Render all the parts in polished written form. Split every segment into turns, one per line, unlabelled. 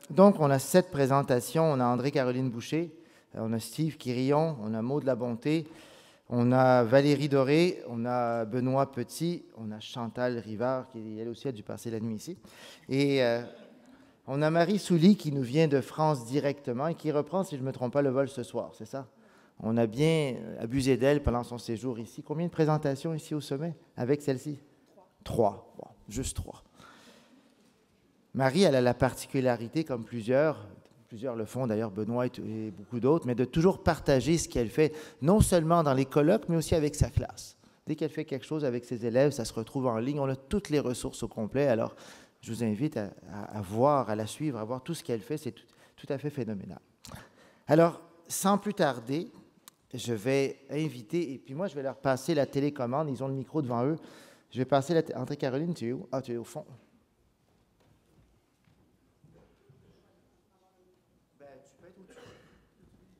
Donc, on a 7 présentations. On a André-Caroline Boucher, on a Steve Quirillon, on a Maud de la Bonté, on a Valérie Doré, on a Benoît Petit, on a Chantal Rivard, qui elle aussi a dû passer la nuit ici. Et on a Marie Souly qui nous vient de France directement et qui reprend, si je ne me trompe pas, le vol ce soir, c'est ça? On a bien abusé d'elle pendant son séjour ici. Combien de présentations ici au sommet avec celle-ci? 3. Bon, juste 3. Marie, elle a la particularité, comme plusieurs le font d'ailleurs, Benoît et beaucoup d'autres, mais de toujours partager ce qu'elle fait, non seulement dans les colloques, mais aussi avec sa classe. Dès qu'elle fait quelque chose avec ses élèves, ça se retrouve en ligne. On a toutes les ressources au complet. Alors, je vous invite à voir, à la suivre, à voir tout ce qu'elle fait. C'est tout à fait phénoménal. Alors, sans plus tarder, je vais inviter, et puis moi, je vais leur passer la télécommande. Ils ont le micro devant eux. Je vais passer la... André-Caroline, tu es où? Ah, tu es au fond.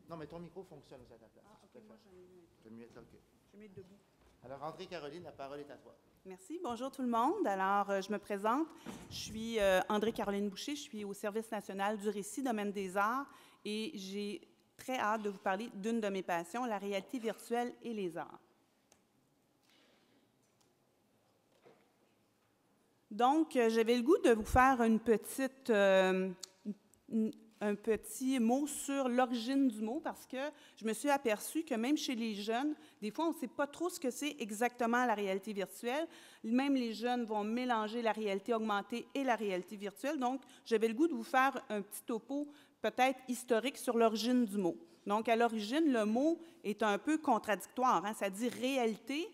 Non, mais ton micro fonctionne aussi à ta place.
Ah, OK, moi,
je vais mieux être là, OK.
Je vais mettre debout.
Alors, André-Caroline, la parole est à toi.
Merci. Bonjour tout le monde. Alors, je me présente. Je suis André-Caroline Boucher. Je suis au Service national du récit, domaine des arts, et j'ai très hâte de vous parler d'une de mes passions, la réalité virtuelle et les arts. Donc, j'avais le goût de vous faire un petit mot sur l'origine du mot parce que je me suis aperçue que même chez les jeunes, des fois, on ne sait pas trop ce que c'est exactement la réalité virtuelle. Même les jeunes vont mélanger la réalité augmentée et la réalité virtuelle. Donc, j'avais le goût de vous faire un petit topo peut-être historique sur l'origine du mot. Donc, à l'origine, le mot est un peu contradictoire. Hein? Ça dit réalité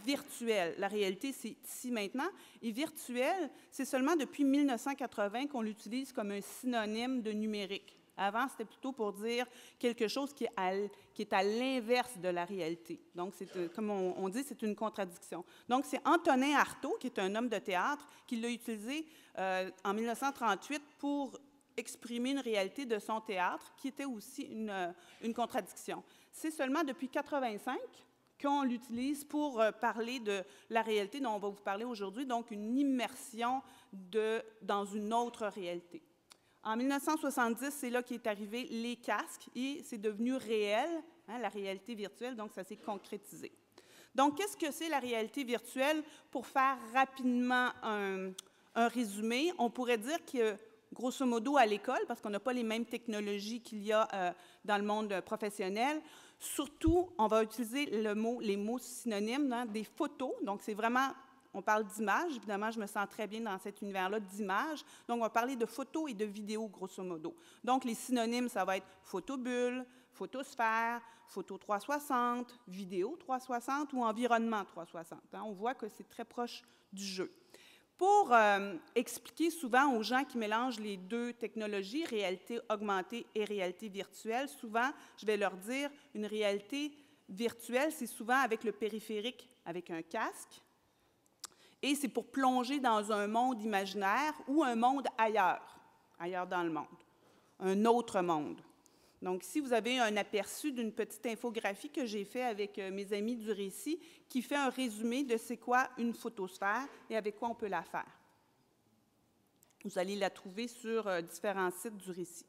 virtuelle. La réalité, c'est ici maintenant. Et virtuel, c'est seulement depuis 1980 qu'on l'utilise comme un synonyme de numérique. Avant, c'était plutôt pour dire quelque chose qui est à l'inverse de la réalité. Donc, comme on dit, c'est une contradiction. Donc, c'est Antonin Artaud, qui est un homme de théâtre, qui l'a utilisé en 1938 pour exprimer une réalité de son théâtre, qui était aussi une contradiction. C'est seulement depuis 1985 qu'on l'utilise pour parler de la réalité dont on va vous parler aujourd'hui, donc une immersion dans une autre réalité. En 1970, c'est là qu'est arrivé les casques et c'est devenu réel, hein, la réalité virtuelle, donc ça s'est concrétisé. Donc, qu'est-ce que c'est la réalité virtuelle? Pour faire rapidement un résumé, on pourrait dire que, grosso modo, à l'école, parce qu'on n'a pas les mêmes technologies qu'il y a dans le monde professionnel, surtout, on va utiliser les mots synonymes, hein, des photos. Donc, c'est vraiment, on parle d'images. Évidemment, je me sens très bien dans cet univers-là d'images. Donc, on va parler de photos et de vidéos, grosso modo. Donc, les synonymes, ça va être photobulle, photosphère, photo 360, vidéo 360 ou environnement 360. Hein. On voit que c'est très proche du jeu. Pour expliquer souvent aux gens qui mélangent les deux technologies, réalité augmentée et réalité virtuelle, souvent, je vais leur dire, une réalité virtuelle, c'est souvent avec le périphérique, avec un casque, et c'est pour plonger dans un monde imaginaire ou un monde ailleurs dans le monde, un autre monde. Donc, ici, vous avez un aperçu d'une petite infographie que j'ai faite avec mes amis du récit qui fait un résumé de c'est quoi une photosphère et avec quoi on peut la faire. Vous allez la trouver sur différents sites du récit.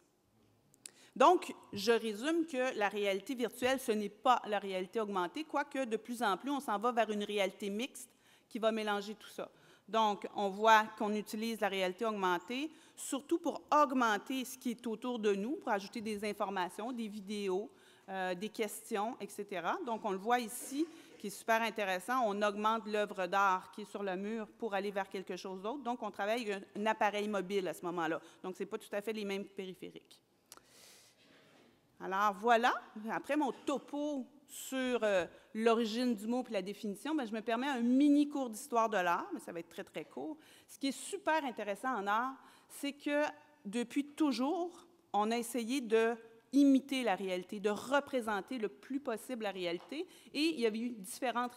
Donc, je résume que la réalité virtuelle, ce n'est pas la réalité augmentée, quoique de plus en plus, on s'en va vers une réalité mixte qui va mélanger tout ça. Donc, on voit qu'on utilise la réalité augmentée, surtout pour augmenter ce qui est autour de nous, pour ajouter des informations, des vidéos, des questions, etc. Donc, on le voit ici, qui est super intéressant. On augmente l'œuvre d'art qui est sur le mur pour aller vers quelque chose d'autre. Donc, on travaille avec un appareil mobile à ce moment-là. Donc, ce n'est pas tout à fait les mêmes périphériques. Alors, voilà. Après mon topo sur l'origine du mot et la définition, bien, je me permets un mini cours d'histoire de l'art, mais ça va être très, très court. Ce qui est super intéressant en art, c'est que depuis toujours, on a essayé de imiter la réalité, de représenter le plus possible la réalité. Et il y avait eu différentes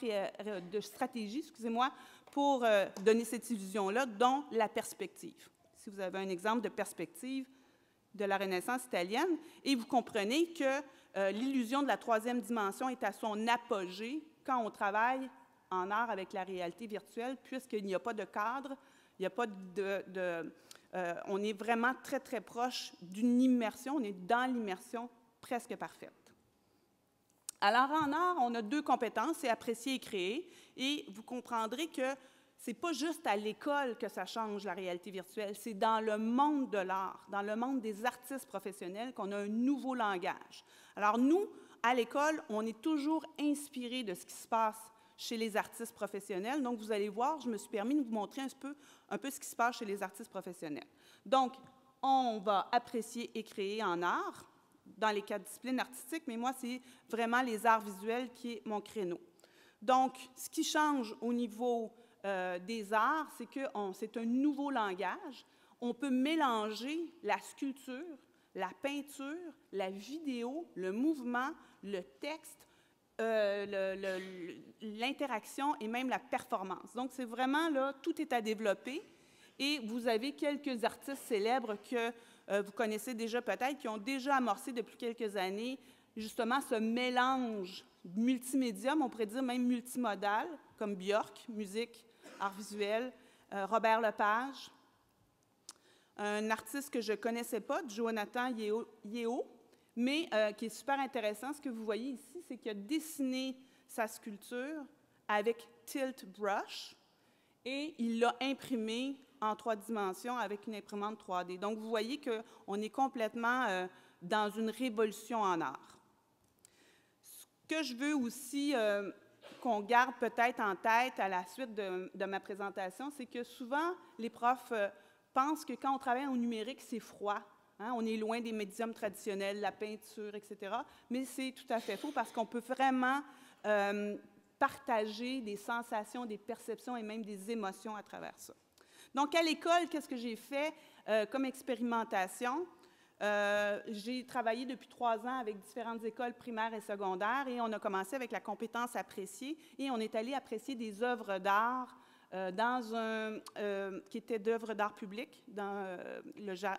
stratégies, excusez-moi, pour donner cette illusion-là, dont la perspective. Si vous avez un exemple de perspective de la Renaissance italienne, et vous comprenez que l'illusion de la troisième dimension est à son apogée quand on travaille en art avec la réalité virtuelle, puisqu'il n'y a pas de cadre, il n'y a pas on est vraiment très, très proche d'une immersion. On est dans l'immersion presque parfaite. Alors, en art, on a 2 compétences, c'est apprécier et créer. Et vous comprendrez que ce n'est pas juste à l'école que ça change la réalité virtuelle, c'est dans le monde de l'art, dans le monde des artistes professionnels qu'on a un nouveau langage. Alors nous, à l'école, on est toujours inspiré de ce qui se passe chez les artistes professionnels. Donc vous allez voir, je me suis permis de vous montrer un peu ce qui se passe chez les artistes professionnels. Donc, on va apprécier et créer en art, dans les 4 disciplines artistiques, mais moi, c'est vraiment les arts visuels qui est mon créneau. Donc, ce qui change au niveau des arts, c'est que c'est un nouveau langage. On peut mélanger la sculpture, la peinture, la vidéo, le mouvement, le texte, l'interaction et même la performance. Donc, c'est vraiment là, tout est à développer. Et vous avez quelques artistes célèbres que vous connaissez déjà peut-être, qui ont déjà amorcé depuis quelques années justement ce mélange multimédium, on pourrait dire même multimodal, comme Björk, musique, art visuel, Robert Lepage, un artiste que je ne connaissais pas, Jonathan Yeo, mais qui est super intéressant. Ce que vous voyez ici, c'est qu'il a dessiné sa sculpture avec Tilt Brush et il l'a imprimée en 3 dimensions avec une imprimante 3D. Donc, vous voyez qu'on est complètement dans une révolution en art. Ce que je veux aussi qu'on garde peut-être en tête à la suite de ma présentation, c'est que souvent, les profs pensent que quand on travaille au numérique, c'est froid. Hein? On est loin des médiums traditionnels, la peinture, etc. Mais c'est tout à fait faux parce qu'on peut vraiment partager des sensations, des perceptions et même des émotions à travers ça. Donc, à l'école, qu'est-ce que j'ai fait comme expérimentation? J'ai travaillé depuis 3 ans avec différentes écoles primaires et secondaires et on a commencé avec la compétence apprécier et on est allé apprécier des œuvres d'art qui étaient d'œuvres d'art public dans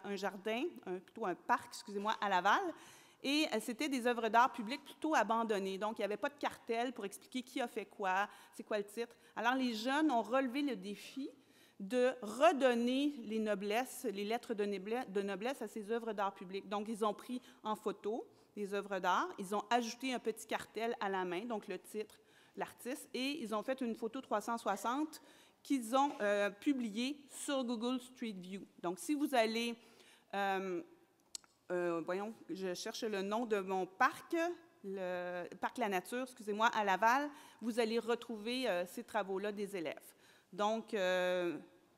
un jardin, plutôt un parc, excusez-moi, à Laval. Et c'était des œuvres d'art public plutôt abandonnées. Donc, il n'y avait pas de cartel pour expliquer qui a fait quoi, c'est quoi le titre. Alors, les jeunes ont relevé le défi de redonner les noblesses, les lettres de noblesse à ces œuvres d'art public. Donc, ils ont pris en photo des œuvres d'art, ils ont ajouté un petit cartel à la main, donc le titre, l'artiste, et ils ont fait une photo 360 qu'ils ont publiée sur Google Street View. Donc, si vous allez, voyons, je cherche le nom de mon parc, le parc La Nature, excusez-moi, à Laval, vous allez retrouver ces travaux-là des élèves. Donc,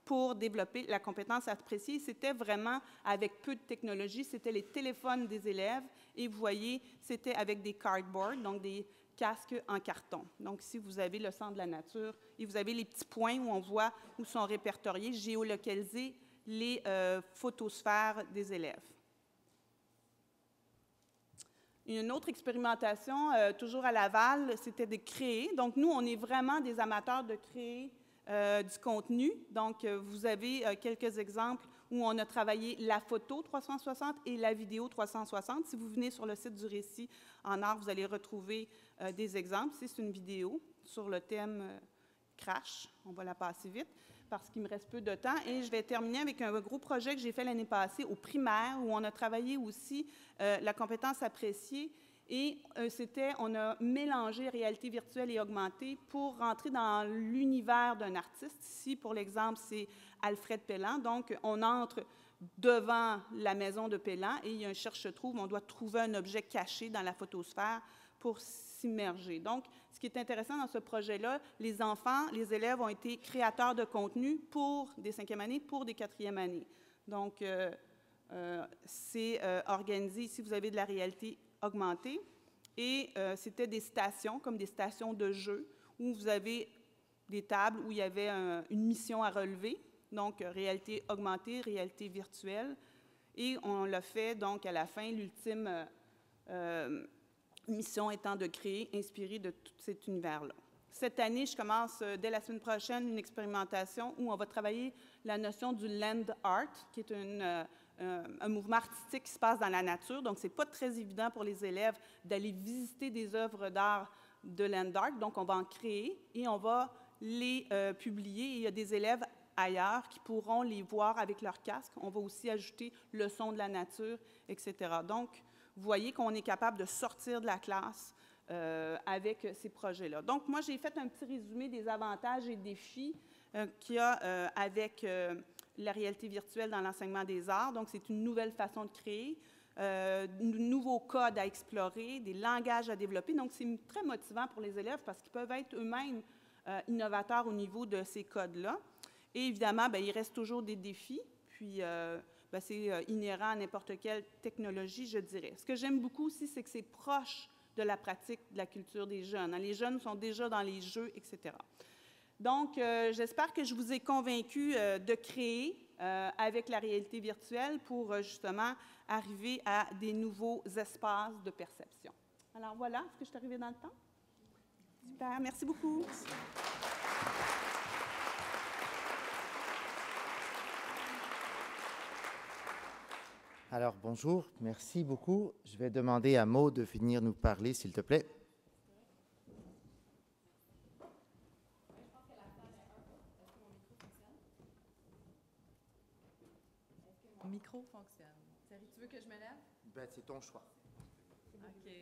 pour développer la compétence appréciée, c'était vraiment avec peu de technologie, c'était les téléphones des élèves et vous voyez, c'était avec des cardboards, donc des casques en carton. Donc, si vous avez le centre de la nature et vous avez les petits points où on voit où sont répertoriés, géolocalisés les photosphères des élèves. Une autre expérimentation, toujours à Laval, c'était de créer. Donc, nous, on est vraiment des amateurs de créer du contenu. Donc, vous avez quelques exemples où on a travaillé la photo 360 et la vidéo 360. Si vous venez sur le site du Récit en art, vous allez retrouver des exemples. Ici, c'est une vidéo sur le thème Crash. On va la passer vite parce qu'il me reste peu de temps. Et je vais terminer avec un gros projet que j'ai fait l'année passée au primaire où on a travaillé aussi la compétence appréciée. Et on a mélangé réalité virtuelle et augmentée pour rentrer dans l'univers d'un artiste. Ici, pour l'exemple, c'est Alfred Pellan. Donc, on entre devant la maison de Pellan et il y a un cherche-trouve. On doit trouver un objet caché dans la photosphère pour s'immerger. Donc, ce qui est intéressant dans ce projet-là, les enfants, les élèves ont été créateurs de contenu pour des 5e années, pour des 4e années. Donc, c'est organisé. Ici, vous avez de la réalité augmentée. Et c'était des stations, comme des stations de jeu, où vous avez des tables où il y avait une mission à relever, donc réalité augmentée, réalité virtuelle. Et on l'a fait, donc, à la fin, l'ultime mission étant de créer, inspiré de tout cet univers-là. Cette année, je commence, dès la semaine prochaine, une expérimentation où on va travailler la notion du land art, qui est un mouvement artistique qui se passe dans la nature. Donc, ce n'est pas très évident pour les élèves d'aller visiter des œuvres d'art de land art. Donc, on va en créer et on va les publier. Et il y a des élèves ailleurs qui pourront les voir avec leur casque. On va aussi ajouter le son de la nature, etc. Donc, vous voyez qu'on est capable de sortir de la classe avec ces projets-là. Donc, moi, j'ai fait un petit résumé des avantages et défis qu'il y a avec la réalité virtuelle dans l'enseignement des arts. Donc, c'est une nouvelle façon de créer, de nouveaux codes à explorer, des langages à développer. Donc, c'est très motivant pour les élèves parce qu'ils peuvent être eux-mêmes innovateurs au niveau de ces codes-là. Et évidemment, bien, il reste toujours des défis, puis bien, c'est inhérent à n'importe quelle technologie, je dirais. Ce que j'aime beaucoup aussi, c'est que c'est proche de la pratique de la culture des jeunes. Les jeunes sont déjà dans les jeux, etc. Donc, j'espère que je vous ai convaincu de créer avec la réalité virtuelle pour justement arriver à des nouveaux espaces de perception. Alors voilà, est-ce que je suis arrivée dans le temps? Super, merci beaucoup. Merci.
Alors, bonjour, merci beaucoup. Je vais demander à Maud de venir nous parler, s'il te plaît.
Mon micro fonctionne. Thierry, tu veux que je me lève?
Ben, c'est ton choix.
OK.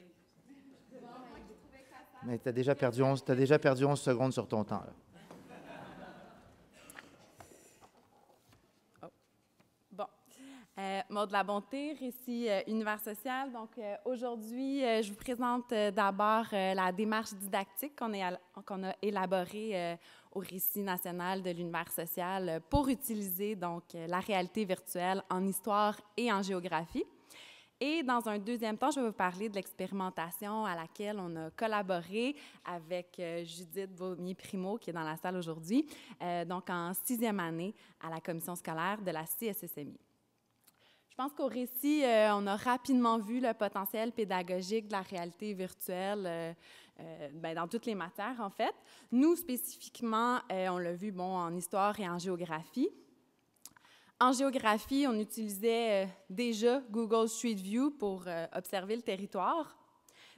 Mais tu as déjà perdu 11 secondes sur ton temps, là.
Maud Labonté, Récit Univers social. Donc, aujourd'hui, je vous présente d'abord la démarche didactique qu'on a élaborée au Récit national de l'univers social pour utiliser donc la réalité virtuelle en histoire et en géographie. Et dans un deuxième temps, je vais vous parler de l'expérimentation à laquelle on a collaboré avec Judith Beaumier-Primo, qui est dans la salle aujourd'hui, donc en 6e année à la commission scolaire de la CSSMI. Je pense qu'au Récit, on a rapidement vu le potentiel pédagogique de la réalité virtuelle dans toutes les matières, en fait. Nous, spécifiquement, on l'a vu en histoire et en géographie. En géographie, on utilisait déjà Google Street View pour observer le territoire.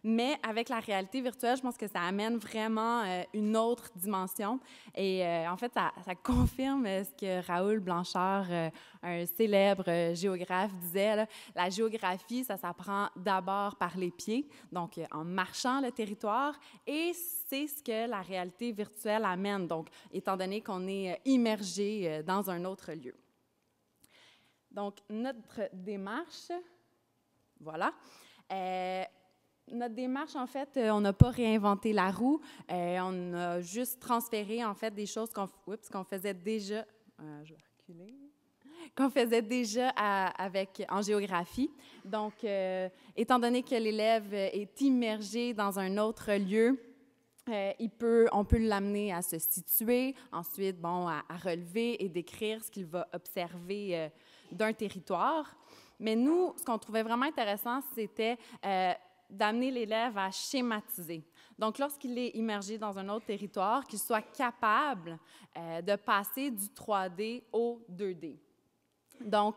Mais avec la réalité virtuelle, je pense que ça amène vraiment une autre dimension. Et en fait, ça confirme ce que Raoul Blanchard, un célèbre géographe, disait. Là, la géographie, ça s'apprend d'abord par les pieds, donc en marchant le territoire. Et c'est ce que la réalité virtuelle amène, donc étant donné qu'on est immergé dans un autre lieu. Donc, notre démarche, voilà. Notre démarche, en fait, on n'a pas réinventé la roue. On a juste transféré, en fait, des choses qu'on faisait déjà. Je vais reculer. Qu'on faisait déjà en géographie. Donc, étant donné que l'élève est immergé dans un autre lieu, on peut l'amener à se situer, ensuite, à relever et décrire ce qu'il va observer d'un territoire. Mais nous, ce qu'on trouvait vraiment intéressant, c'était d'amener l'élève à schématiser. Donc, lorsqu'il est immergé dans un autre territoire, qu'il soit capable de passer du 3D au 2D. Donc,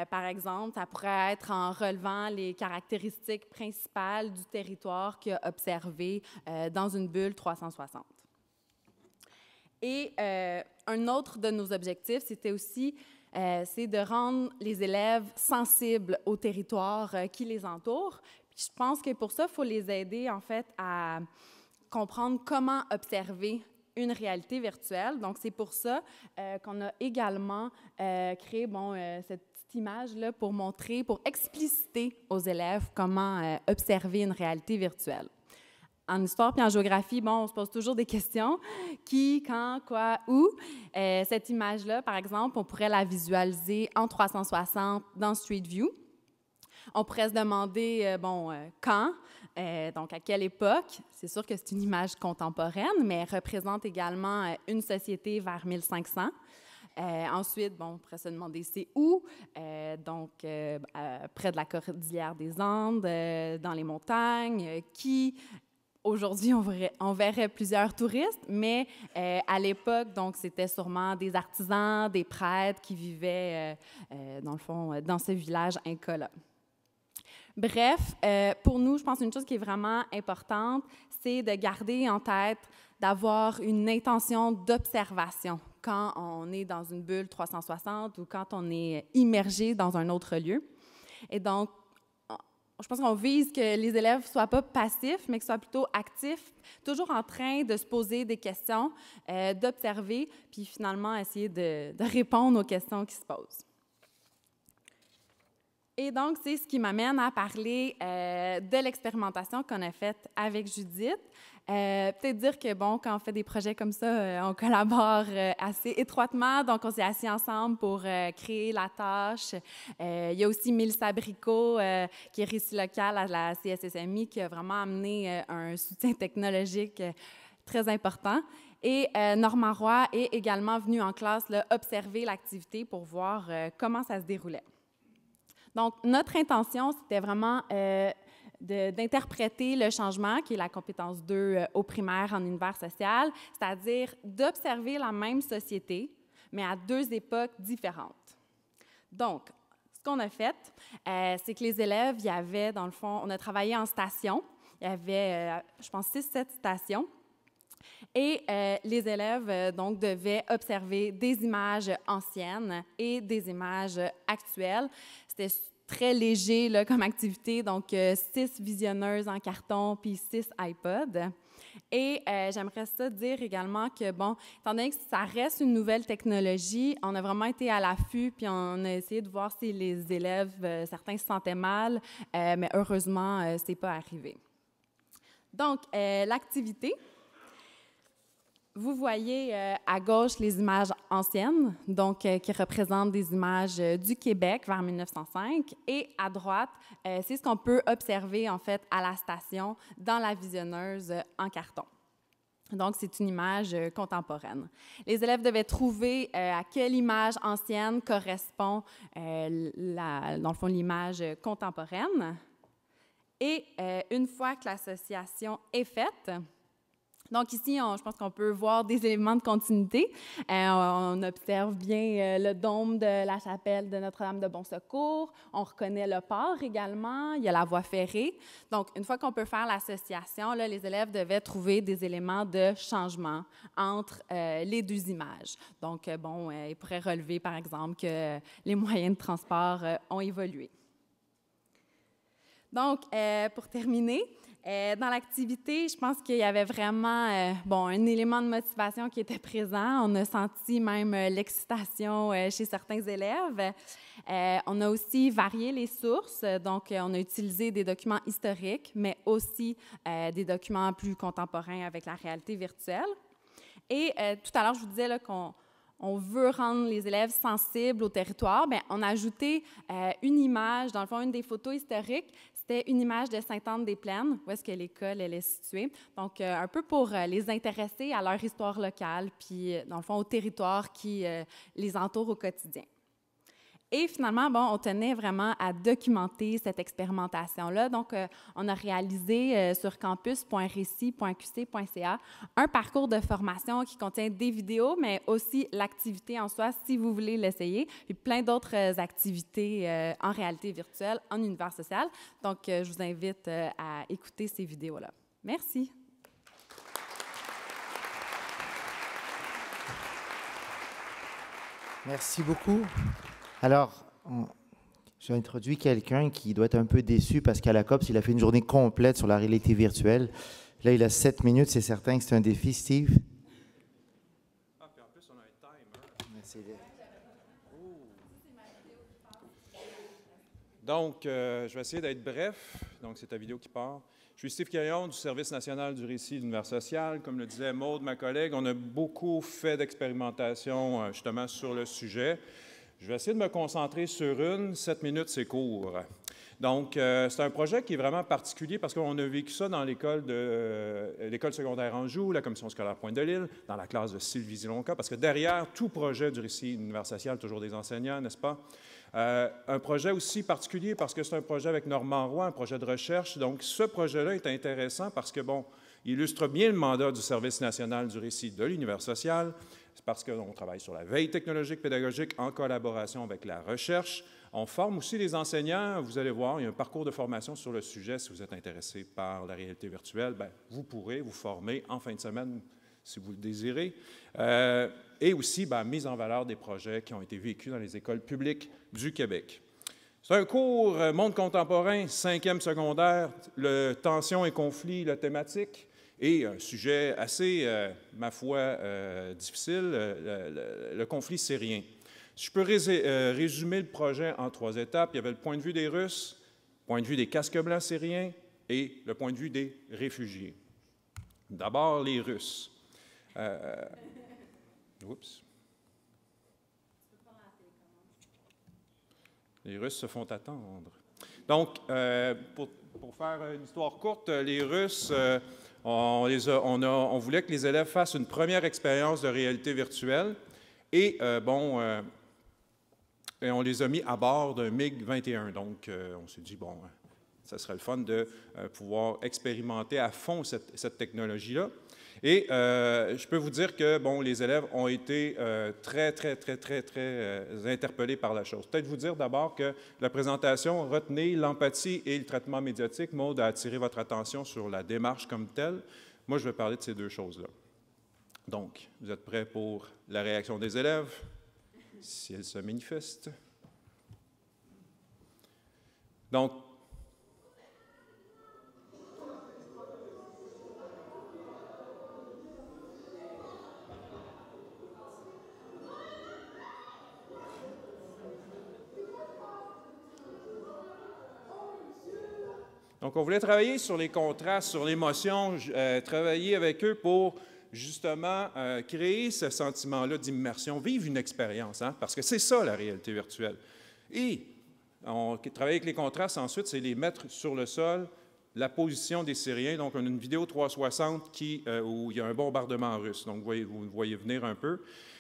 par exemple, ça pourrait être en relevant les caractéristiques principales du territoire qu'il a observé dans une bulle 360. Et un autre de nos objectifs, c'était aussi c'est de rendre les élèves sensibles au territoire qui les entoure. Puis je pense que pour ça, il faut les aider, en fait, à comprendre comment observer une réalité virtuelle. Donc, c'est pour ça qu'on a également créé cette petite image-là pour expliciter aux élèves comment observer une réalité virtuelle. En histoire puis en géographie, on se pose toujours des questions. Qui, quand, quoi, où? Cette image-là, par exemple, on pourrait la visualiser en 360 dans Street View. On pourrait se demander, quand, donc à quelle époque. C'est sûr que c'est une image contemporaine, mais elle représente également une société vers 1500. Ensuite, on pourrait se demander c'est où, près de la cordillère des Andes, dans les montagnes, qui... Aujourd'hui, on verrait plusieurs touristes, mais à l'époque, donc, c'était sûrement des artisans, des prêtres qui vivaient, dans le fond, dans ce village inca-là. Bref, pour nous, je pense qu'une chose qui est vraiment importante, c'est de garder en tête d'avoir une intention d'observation quand on est dans une bulle 360 ou quand on est immergé dans un autre lieu. Et donc, je pense qu'on vise que les élèves ne soient pas passifs, mais qu'ils soient plutôt actifs, toujours en train de se poser des questions, d'observer, puis finalement essayer de répondre aux questions qui se posent. Et donc, c'est ce qui m'amène à parler de l'expérimentation qu'on a faite avec Judith. Peut-être dire que, bon, quand on fait des projets comme ça, on collabore assez étroitement. Donc, on s'est assis ensemble pour créer la tâche. Il y a aussi Mélissa Bricot, qui est récit local à la CSSMI, qui a vraiment amené un soutien technologique très important. Et Normand Roy est également venu en classe là, observer l'activité pour voir comment ça se déroulait. Donc, notre intention, c'était vraiment d'interpréter le changement, qui est la compétence 2 au primaire en univers social, c'est-à-dire d'observer la même société, mais à deux époques différentes. Donc, ce qu'on a fait, c'est que les élèves, il y avait, dans le fond, on a travaillé en station. Il y avait, je pense, 6-7 stations. Et les élèves, donc, devaient observer des images anciennes et des images actuelles. C'était très léger là, comme activité, donc 6 visionneuses en carton puis 6 iPods. Et j'aimerais ça dire également que, bon, étant donné que ça reste une nouvelle technologie, on a vraiment été à l'affût puis on a essayé de voir si les élèves, certains se sentaient mal, mais heureusement, ce n'est pas arrivé. Donc, l'activité. Vous voyez à gauche les images anciennes, donc qui représentent des images du Québec vers 1905, et à droite, c'est ce qu'on peut observer en fait à la station dans la visionneuse en carton. Donc, c'est une image contemporaine. Les élèves devaient trouver à quelle image ancienne correspond, dans le fond, l'image contemporaine. Et une fois que l'association est faite, donc ici, je pense qu'on peut voir des éléments de continuité. On observe bien le dôme de la chapelle de Notre-Dame de Bon-Secours. On reconnaît le port également. Il y a la voie ferrée. Donc, une fois qu'on peut faire l'association, là, les élèves devaient trouver des éléments de changement entre les deux images. Donc, bon, ils pourraient relever, par exemple, que les moyens de transport ont évolué. Donc, pour terminer, dans l'activité, je pense qu'il y avait vraiment un élément de motivation qui était présent. On a senti même l'excitation chez certains élèves. On a aussi varié les sources. Donc, on a utilisé des documents historiques, mais aussi des documents plus contemporains avec la réalité virtuelle. Et tout à l'heure, je vous disais là, qu'on veut rendre les élèves sensibles au territoire. Bien, on a ajouté une image, dans le fond, une des photos historiques. C'était une image de Sainte-Anne-des-Plaines, où est-ce que l'école elle est située. Donc, un peu pour les intéresser à leur histoire locale, puis, dans le fond, au territoire qui les entoure au quotidien. Et finalement, bon, on tenait vraiment à documenter cette expérimentation-là. Donc, on a réalisé sur campus.récit.qc.ca un parcours de formation qui contient des vidéos, mais aussi l'activité en soi, si vous voulez l'essayer, puis plein d'autres activités en réalité virtuelle, en univers social. Donc, je vous invite à écouter ces vidéos-là. Merci.
Merci beaucoup. Alors, j'ai introduit quelqu'un qui doit être un peu déçu parce qu'à la COPS, il a fait une journée complète sur la réalité virtuelle. Là, il a 7 minutes, c'est certain que c'est un défi, Steve.
Ah, puis en plus, on a un timer.
Merci.
Donc, je vais essayer d'être bref. Donc, c'est ta vidéo qui part. Je suis Steve Quirion du Service national du récit de l'univers social. Comme le disait Maude, ma collègue, on a beaucoup fait d'expérimentation justement sur le sujet. Je vais essayer de me concentrer sur une. 7 minutes, c'est court. Donc, c'est un projet qui est vraiment particulier parce qu'on a vécu ça dans l'école secondaire Anjou, la commission scolaire Pointe-de-l'Île, dans la classe de Sylvie Zilonca, parce que derrière tout projet du récit de l'univers social, toujours des enseignants, n'est-ce pas? Un projet aussi particulier parce que c'est un projet avec Normand Roy, un projet de recherche. Donc, ce projet-là est intéressant parce que, bon, il illustre bien le mandat du Service national du récit de l'univers social. C'est parce qu'on travaille sur la veille technologique pédagogique en collaboration avec la recherche. On forme aussi les enseignants. Vous allez voir, il y a un parcours de formation sur le sujet. Si vous êtes intéressé par la réalité virtuelle, bien, vous pourrez vous former en fin de semaine si vous le désirez. Et aussi, mise en valeur des projets qui ont été vécus dans les écoles publiques du Québec. C'est un cours monde contemporain, 5e secondaire, tension et conflit, la thématique, et un sujet assez, ma foi, difficile, le conflit syrien. Si je peux résumer le projet en 3 étapes, il y avait le point de vue des Russes, le point de vue des casques blancs syriens et le point de vue des réfugiés. D'abord, les Russes. Oups. Les Russes se font attendre. Donc, pour faire une histoire courte, les Russes, on voulait que les élèves fassent une première expérience de réalité virtuelle et, et on les a mis à bord d'un MiG-21. Donc, on s'est dit, bon, ça serait le fun de pouvoir expérimenter à fond cette technologie-là. Et je peux vous dire que, bon, les élèves ont été très interpellés par la chose. Peut-être vous dire d'abord que la présentation retenait l'empathie et le traitement médiatique. Maude a attiré votre attention sur la démarche comme telle. Moi, je vais parler de ces 2 choses-là. Donc, vous êtes prêts pour la réaction des élèves, si elle se manifeste? Donc, on voulait travailler sur les contrastes, sur l'émotion, travailler avec eux pour justement créer ce sentiment-là d'immersion, vivre une expérience, hein, parce que c'est ça la réalité virtuelle. Et on travaille avec les contrastes, ensuite, c'est les mettre sur le sol, la position des Syriens. Donc, on a une vidéo 360 où il y a un bombardement russe. Donc, vous le voyez venir un peu.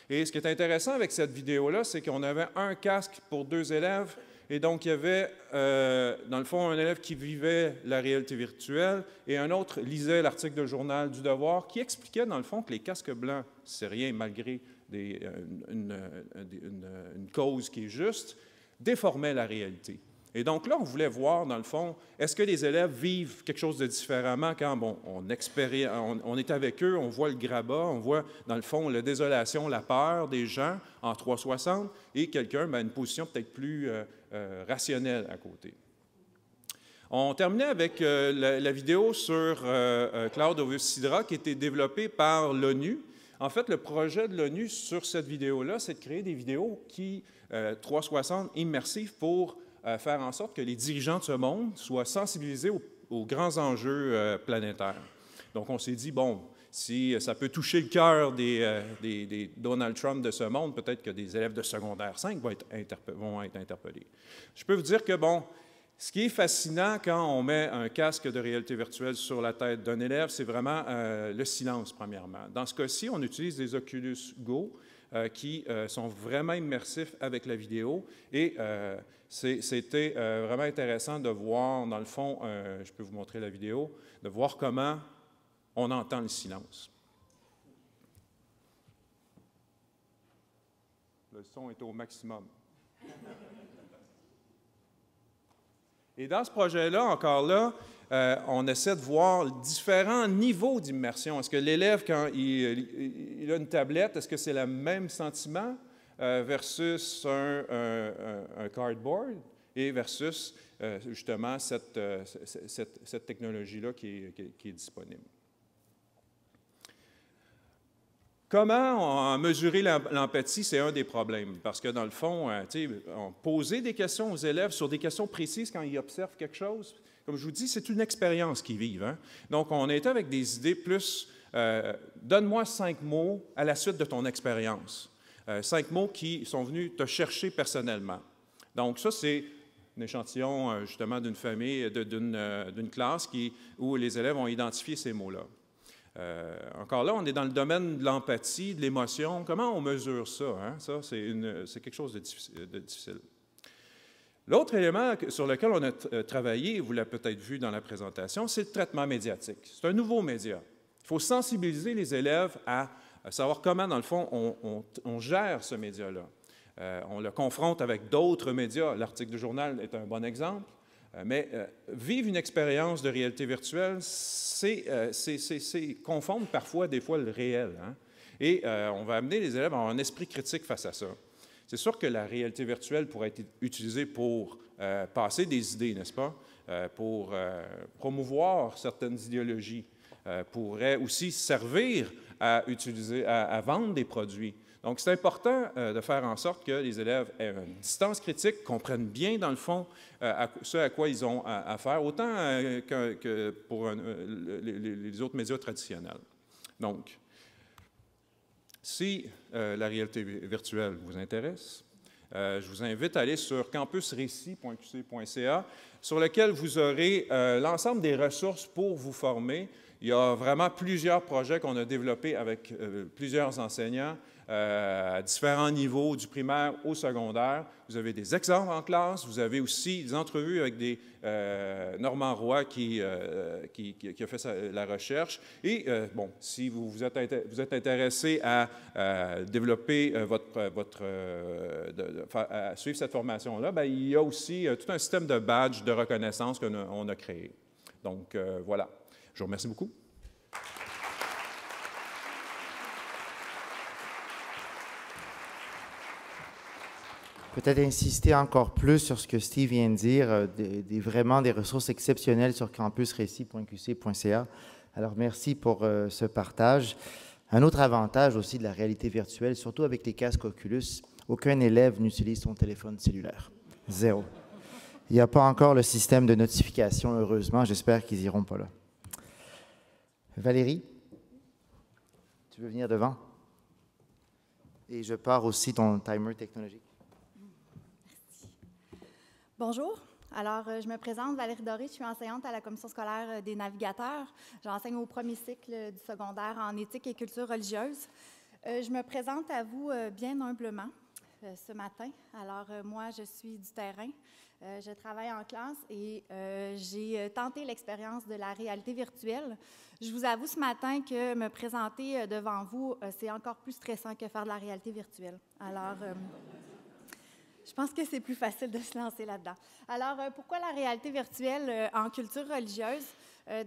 Et ce qui est intéressant avec cette vidéo-là, c'est qu'on avait un casque pour 2 élèves. Et donc, il y avait, dans le fond, un élève qui vivait la réalité virtuelle et un autre lisait l'article de Journal du Devoir qui expliquait, dans le fond, que les casques blancs syriens, malgré une cause qui est juste, déformaient la réalité. Et donc là, on voulait voir, dans le fond, est-ce que les élèves vivent quelque chose de différemment quand on est avec eux, on voit le grabat, on voit, dans le fond, la désolation, la peur des gens en 360 et quelqu'un a une position peut-être plus rationnelle à côté. On terminait avec la vidéo sur Cloud over Sidra qui a été développée par l'ONU. En fait, le projet de l'ONU sur cette vidéo-là, c'est de créer des vidéos 360 immersives pour faire en sorte que les dirigeants de ce monde soient sensibilisés aux grands enjeux planétaires. Donc, on s'est dit, bon, si ça peut toucher le cœur des Donald Trump de ce monde, peut-être que des élèves de secondaire 5 vont être interpellés. Je peux vous dire que, bon, ce qui est fascinant quand on met un casque de réalité virtuelle sur la tête d'un élève, c'est vraiment le silence, premièrement. Dans ce cas-ci, on utilise des Oculus Go qui sont vraiment immersifs avec la vidéo et c'était vraiment intéressant de voir, dans le fond, je peux vous montrer la vidéo, de voir comment on entend le silence. Le son est au maximum. Et dans ce projet-là, encore là, on essaie de voir différents niveaux d'immersion. Est-ce que l'élève, quand il a une tablette, est-ce que c'est le même sentiment versus un cardboard et versus justement cette technologie-là qui est disponible? Comment mesurer l'empathie, c'est un des problèmes. Parce que dans le fond, poser des questions aux élèves sur des questions précises quand ils observent quelque chose, comme je vous dis, c'est une expérience qu'ils vivent. Hein? Donc, on est avec des idées plus donne-moi 5 mots à la suite de ton expérience. 5 mots qui sont venus te chercher personnellement. Donc, ça, c'est un échantillon justement d'une famille, d'une classe où les élèves ont identifié ces mots-là. Encore là, on est dans le domaine de l'empathie, de l'émotion. Comment on mesure ça? Hein? Ça, c'est quelque chose de difficile. L'autre élément sur lequel on a travaillé, vous l'avez peut-être vu dans la présentation, c'est le traitement médiatique. C'est un nouveau média. Il faut sensibiliser les élèves à savoir comment, dans le fond, on gère ce média-là. On le confronte avec d'autres médias. L'article du journal est un bon exemple. Mais vivre une expérience de réalité virtuelle, c'est confondre parfois, des fois, le réel. Hein? Et on va amener les élèves à avoir un esprit critique face à ça. C'est sûr que la réalité virtuelle pourrait être utilisée pour passer des idées, n'est-ce pas? Pour promouvoir certaines idéologies, pourrait aussi servir à vendre des produits. Donc, c'est important de faire en sorte que les élèves aient une distance critique, comprennent bien, dans le fond, ce à quoi ils ont à faire, autant que pour les autres médias traditionnels. Donc, si la réalité virtuelle vous intéresse, je vous invite à aller sur campusrécit.qc.ca, sur lequel vous aurez l'ensemble des ressources pour vous former. Il y a vraiment plusieurs projets qu'on a développés avec plusieurs enseignants à différents niveaux, du primaire au secondaire. Vous avez des exemples en classe, vous avez aussi des entrevues avec Normand Roy qui a fait la recherche. Et bon, si vous êtes intéressé à développer à suivre cette formation-là, bien, il y a aussi tout un système de badges de reconnaissance qu'on a créé. Donc, voilà. Je vous remercie beaucoup.
Peut-être insister encore plus sur ce que Steve vient de dire, vraiment des ressources exceptionnelles sur campusrécit.qc.ca. Alors, merci pour ce partage. Un autre avantage aussi de la réalité virtuelle, surtout avec les casques Oculus, aucun élève n'utilise son téléphone cellulaire. Zéro. Il n'y a pas encore le système de notification, heureusement. J'espère qu'ils n'iront pas là. Valérie, tu veux venir devant? Et je pars aussi ton timer technologique.
Merci. Bonjour. Alors, je me présente, Valérie Doré, je suis enseignante à la Commission scolaire des navigateurs. J'enseigne au premier cycle du secondaire en éthique et culture religieuse. Je me présente à vous bien humblement ce matin. Alors, moi, je suis du terrain. Je travaille en classe et j'ai tenté l'expérience de la réalité virtuelle. Je vous avoue ce matin que me présenter devant vous, c'est encore plus stressant que faire de la réalité virtuelle. Alors, je pense que c'est plus facile de se lancer là-dedans. Alors, pourquoi la réalité virtuelle en culture religieuse?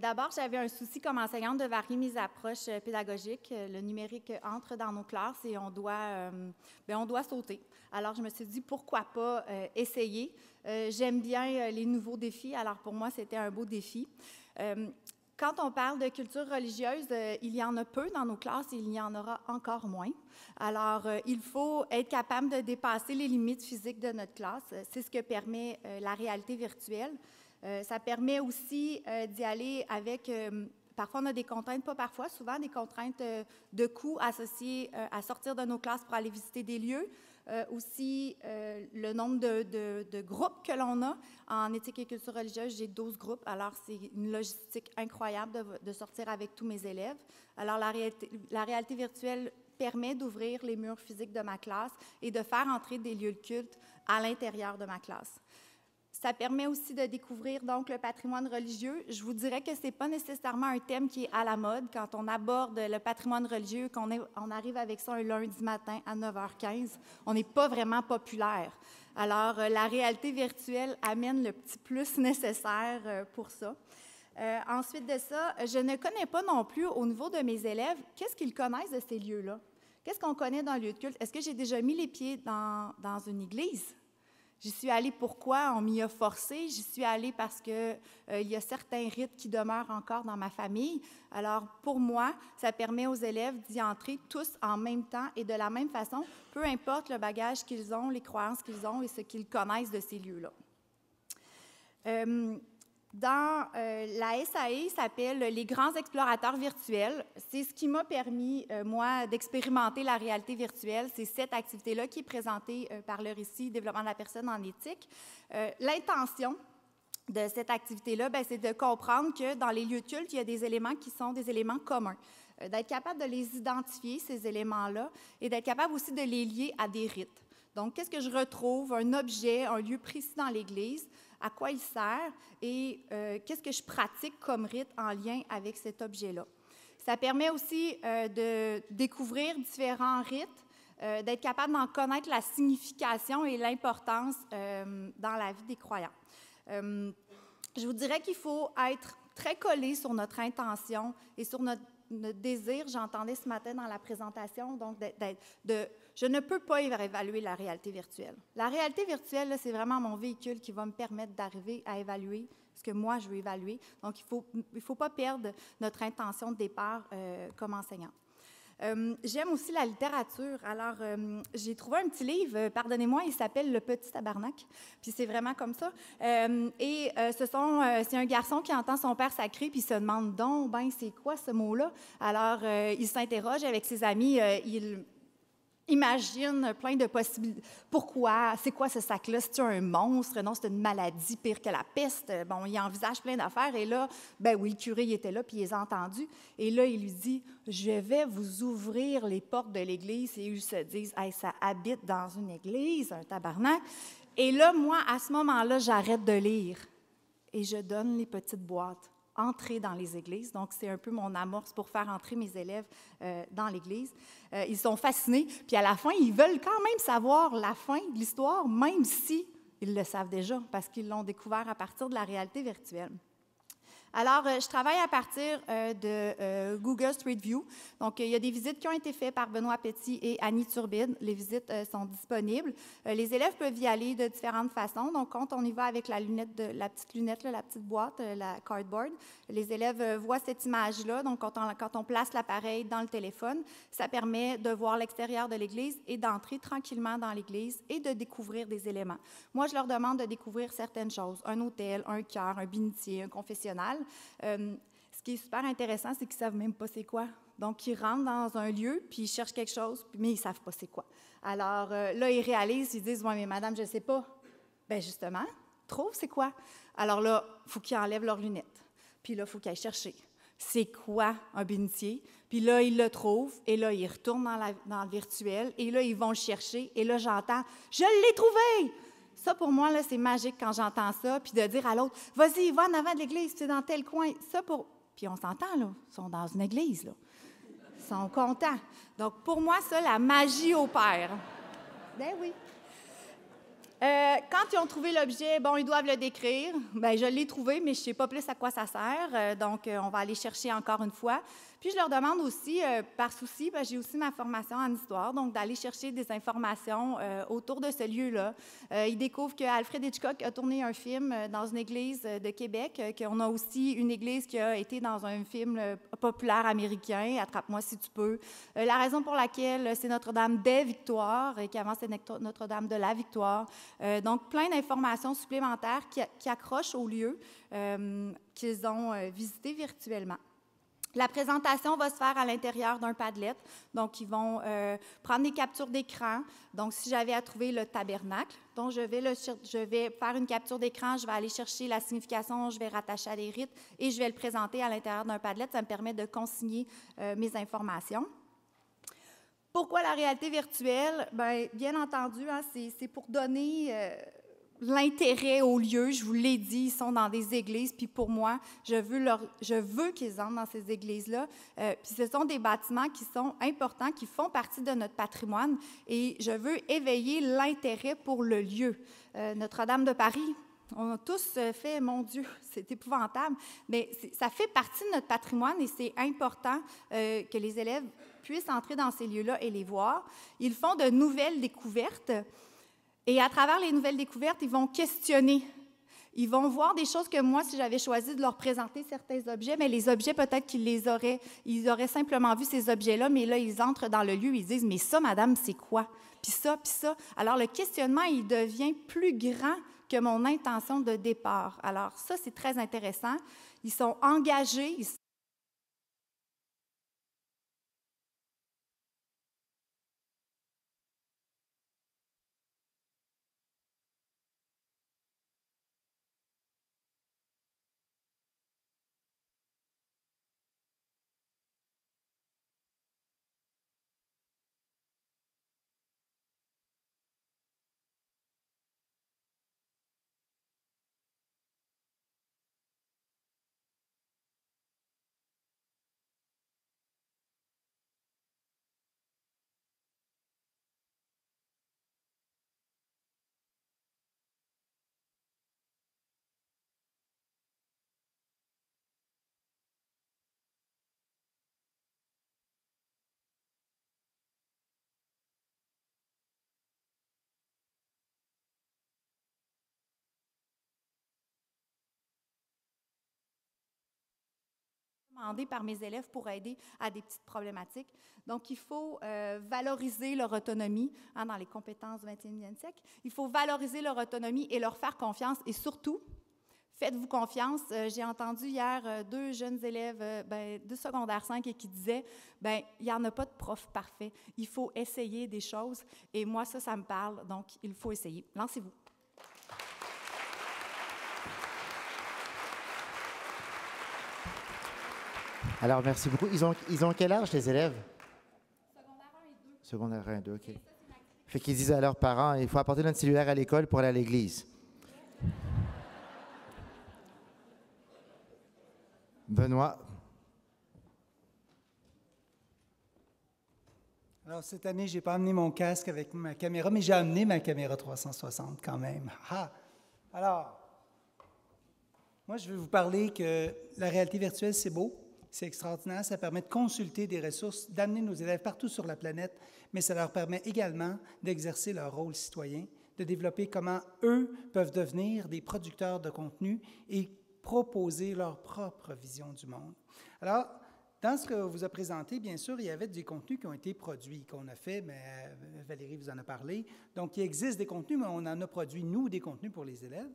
D'abord, j'avais un souci comme enseignante de varier mes approches pédagogiques. Le numérique entre dans nos classes et on doit sauter. Alors, je me suis dit, pourquoi pas essayer? J'aime bien les nouveaux défis, alors pour moi, c'était un beau défi. Quand on parle de culture religieuse, il y en a peu dans nos classes et il y en aura encore moins. Alors, il faut être capable de dépasser les limites physiques de notre classe. C'est ce que permet la réalité virtuelle. Ça permet aussi d'y aller avec... parfois, on a des contraintes, pas parfois, souvent des contraintes de coûts associées à sortir de nos classes pour aller visiter des lieux. Aussi, le nombre de groupes que l'on a. En éthique et culture religieuse, j'ai 12 groupes. Alors, c'est une logistique incroyable de sortir avec tous mes élèves. Alors, la réalité virtuelle permet d'ouvrir les murs physiques de ma classe et de faire entrer des lieux de culte à l'intérieur de ma classe. Ça permet aussi de découvrir donc le patrimoine religieux. Je vous dirais que ce n'est pas nécessairement un thème qui est à la mode. Quand on aborde le patrimoine religieux, qu'on arrive avec ça un lundi matin à 9h15, on n'est pas vraiment populaire. Alors, la réalité virtuelle amène le petit plus nécessaire pour ça. Ensuite de ça, je ne connais pas non plus au niveau de mes élèves, qu'est-ce qu'ils connaissent de ces lieux-là? Qu'est-ce qu'on connaît dans le lieu de culte? Est-ce que j'ai déjà mis les pieds dans une église? J'y suis allée pourquoi? On m'y a forcé. J'y suis allée parce qu'il y a certains rites qui demeurent encore dans ma famille. Alors, pour moi, ça permet aux élèves d'y entrer tous en même temps et de la même façon, peu importe le bagage qu'ils ont, les croyances qu'ils ont et ce qu'ils connaissent de ces lieux-là. Dans la SAE, ça s'appelle les grands explorateurs virtuels. C'est ce qui m'a permis, moi, d'expérimenter la réalité virtuelle. C'est cette activité-là qui est présentée par le récit Développement de la personne en éthique. L'intention de cette activité-là, c'est de comprendre que dans les lieux de culte, il y a des éléments qui sont des éléments communs. D'être capable de les identifier, ces éléments-là, et d'être capable aussi de les lier à des rites. Donc, qu'est-ce que je retrouve? Un objet, un lieu précis dans l'Église, à quoi il sert et qu'est-ce que je pratique comme rite en lien avec cet objet-là. Ça permet aussi de découvrir différents rites, d'être capable d'en connaître la signification et l'importance dans la vie des croyants. Je vous dirais qu'il faut être très collé sur notre intention et sur notre désir. J'entendais ce matin dans la présentation, donc je ne peux pas évaluer la réalité virtuelle. La réalité virtuelle, là, c'est vraiment mon véhicule qui va me permettre d'arriver à évaluer ce que moi, je veux évaluer. Donc, il faut pas perdre notre intention de départ comme enseignant. J'aime aussi la littérature. Alors, j'ai trouvé un petit livre, pardonnez-moi, il s'appelle « Le petit tabarnak ». Puis c'est vraiment comme ça. C'est un garçon qui entend son père sacrer, puis il se demande donc, ben, c'est quoi ce mot-là? Alors, il s'interroge avec ses amis, il imagine plein de possibilités. Pourquoi? C'est quoi ce sac-là? C'est-tu un monstre? Non, c'est une maladie pire que la peste. Bon, il envisage plein d'affaires. Et là, ben oui, le curé, il était là, puis il les a entendus. Et là, il lui dit, « Je vais vous ouvrir les portes de l'Église. » Et ils se disent, « Hey, ça habite dans une église, un tabarnak. » Et là, moi, à ce moment-là, j'arrête de lire. Et je donne les petites boîtes. Entrer dans les églises. Donc, c'est un peu mon amorce pour faire entrer mes élèves dans l'Église. Ils sont fascinés. Puis à la fin, ils veulent quand même savoir la fin de l'histoire, même si ils le savent déjà, parce qu'ils l'ont découvert à partir de la réalité virtuelle. Alors, je travaille à partir de Google Street View. Donc, il y a des visites qui ont été faites par Benoît Petit et Annie Turbide. Les visites sont disponibles. Les élèves peuvent y aller de différentes façons. Donc, quand on y va avec la petite lunette, la petite boîte, la cardboard, les élèves voient cette image-là. Donc, quand on place l'appareil dans le téléphone, ça permet de voir l'extérieur de l'église et d'entrer tranquillement dans l'église et de découvrir des éléments. Moi, je leur demande de découvrir certaines choses. Un autel, un chœur, un bénitier, un confessionnal. Ce qui est super intéressant, c'est qu'ils ne savent même pas c'est quoi. Donc, ils rentrent dans un lieu, puis ils cherchent quelque chose, mais ils ne savent pas c'est quoi. Alors, là, ils réalisent, ils disent, « Oui, mais madame, je ne sais pas. » Bien, justement, trouve c'est quoi. Alors là, il faut qu'ils enlèvent leurs lunettes. Puis là, il faut qu'ils aillent chercher. C'est quoi un bénitier? Puis là, ils le trouvent, et là, ils retournent dans le virtuel, et là, ils vont le chercher, et là, j'entends, « Je l'ai trouvé! » Ça, pour moi, là, c'est magique quand j'entends ça, puis de dire à l'autre, « Vas-y, va en avant de l'église, c'est dans tel coin. » Puis on s'entend, là, ils sont dans une église, là. Ils sont contents. Donc, pour moi, ça, la magie opère. Ben oui. Quand ils ont trouvé l'objet, bon, ils doivent le décrire. Bien, je l'ai trouvé, mais je ne sais pas plus à quoi ça sert. Donc, on va aller chercher encore une fois. Puis, je leur demande aussi, par souci, j'ai aussi ma formation en histoire, donc d'aller chercher des informations autour de ce lieu-là. Ils découvrent qu'Alfred Hitchcock a tourné un film dans une église de Québec, qu'on a aussi une église qui a été dans un film populaire américain, Attrape-moi si tu peux. La raison pour laquelle c'est Notre-Dame des Victoires, et qu'avant c'est Notre-Dame de la Victoire. Donc, plein d'informations supplémentaires qui accrochent au lieu qu'ils ont visité virtuellement. La présentation va se faire à l'intérieur d'un Padlet. Donc, ils vont prendre des captures d'écran. Donc, si j'avais à trouver le tabernacle, donc je vais faire une capture d'écran, je vais aller chercher la signification, je vais rattacher à des rites et je vais le présenter à l'intérieur d'un Padlet. Ça me permet de consigner mes informations. Pourquoi la réalité virtuelle? Bien entendu, hein, c'est pour donner l'intérêt au lieu. Je vous l'ai dit, ils sont dans des églises, puis pour moi, je veux qu'ils entrent dans ces églises-là. Puis ce sont des bâtiments qui sont importants, qui font partie de notre patrimoine, et je veux éveiller l'intérêt pour le lieu. Notre-Dame de Paris, on a tous fait, mon Dieu, c'est épouvantable, mais ça fait partie de notre patrimoine et c'est important que les élèves puissent entrer dans ces lieux-là et les voir. Ils font de nouvelles découvertes. Et à travers les nouvelles découvertes, ils vont questionner. Ils vont voir des choses que moi, si j'avais choisi de leur présenter certains objets, mais les objets, peut-être ils auraient simplement vu ces objets-là, mais là, ils entrent dans le lieu, ils disent, « Mais ça, madame, c'est quoi? Puis ça, puis ça. » Alors, le questionnement, il devient plus grand que mon intention de départ. Alors, ça, c'est très intéressant. Ils sont engagés, demandé par mes élèves pour aider à des petites problématiques. Donc, il faut valoriser leur autonomie dans les compétences du 21e siècle. Il faut valoriser leur autonomie et leur faire confiance. Et surtout, faites-vous confiance. J'ai entendu hier deux jeunes élèves de secondaire 5 et qui disaient, il n'y en a pas de prof parfait. Il faut essayer des choses. Et moi, ça me parle. Donc, il faut essayer. Lancez-vous.
Alors, merci beaucoup. Ils ont quel âge, les élèves? Secondaire 1 et 2. Secondaire 1 et 2, OK. Fait qu'ils disent à leurs parents, il faut apporter notre cellulaire à l'école pour aller à l'église. Benoît.
Alors, cette année, je n'ai pas amené mon casque avec ma caméra, mais j'ai amené ma caméra 360 quand même. Ah! Alors, moi, je vais vous parler que la réalité virtuelle, c'est beau, c'est extraordinaire, ça permet de consulter des ressources, d'amener nos élèves partout sur la planète, mais ça leur permet également d'exercer leur rôle citoyen, de développer comment eux peuvent devenir des producteurs de contenu et proposer leur propre vision du monde. Alors, dans ce que vous a présenté, bien sûr, il y avait des contenus qui ont été produits, qu'on a fait, mais Valérie vous en a parlé. Donc, il existe des contenus, mais on en a produit, nous, des contenus pour les élèves.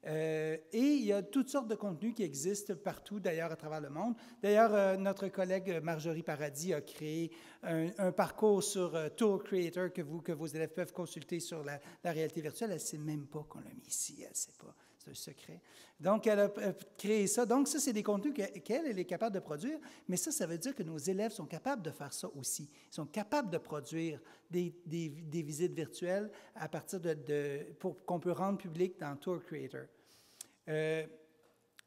Et il y a toutes sortes de contenus qui existent partout, d'ailleurs, à travers le monde. D'ailleurs, notre collègue Marjorie Paradis a créé un parcours sur Tour Creator que vos élèves peuvent consulter sur la réalité virtuelle. Elle ne sait même pas qu'on l'a mis ici, elle ne sait pas. C'est un secret. Donc, elle a créé ça. Donc, ça, c'est des contenus qu'elle est capable de produire, mais ça veut dire que nos élèves sont capables de faire ça aussi. Ils sont capables de produire des visites virtuelles à partir qu'on peut rendre publiques dans Tour Creator.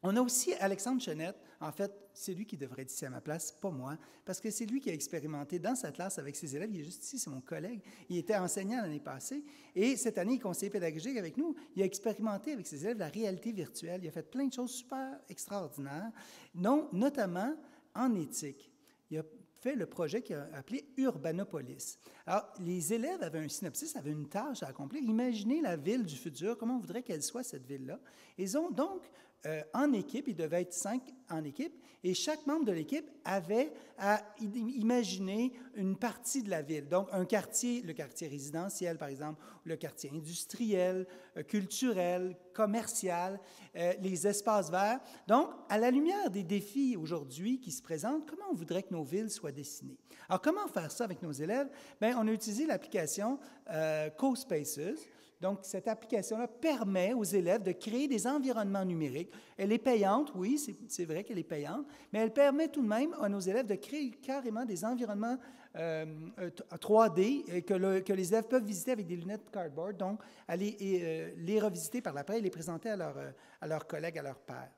On a aussi Alexandre Chenette. En fait, c'est lui qui devrait être ici à ma place, pas moi, parce que c'est lui qui a expérimenté dans sa classe avec ses élèves. Il est juste ici, c'est mon collègue. Il était enseignant l'année passée et cette année, il est conseiller pédagogique avec nous. Il a expérimenté avec ses élèves la réalité virtuelle. Il a fait plein de choses super extraordinaires, notamment en éthique. Il a fait le projet qu'il a appelé Urbanopolis. Alors, les élèves avaient un synopsis, avaient une tâche à accomplir. Imaginez la ville du futur, comment on voudrait qu'elle soit, cette ville-là. Ils ont donc, en équipe, il devait être 5 en équipe, et chaque membre de l'équipe avait à imaginer une partie de la ville. Donc, un quartier, le quartier résidentiel, par exemple, le quartier industriel, culturel, commercial, les espaces verts. Donc, à la lumière des défis aujourd'hui qui se présentent, comment on voudrait que nos villes soient dessinées? Alors, comment faire ça avec nos élèves? Bien, on a utilisé l'application CoSpaces. Donc, cette application-là permet aux élèves de créer des environnements numériques. Elle est payante, oui, c'est vrai qu'elle est payante, mais elle permet tout de même à nos élèves de créer carrément des environnements 3D que les élèves peuvent visiter avec des lunettes cardboard, donc aller les revisiter par l'après et les présenter à leurs collègues, à leurs pairs.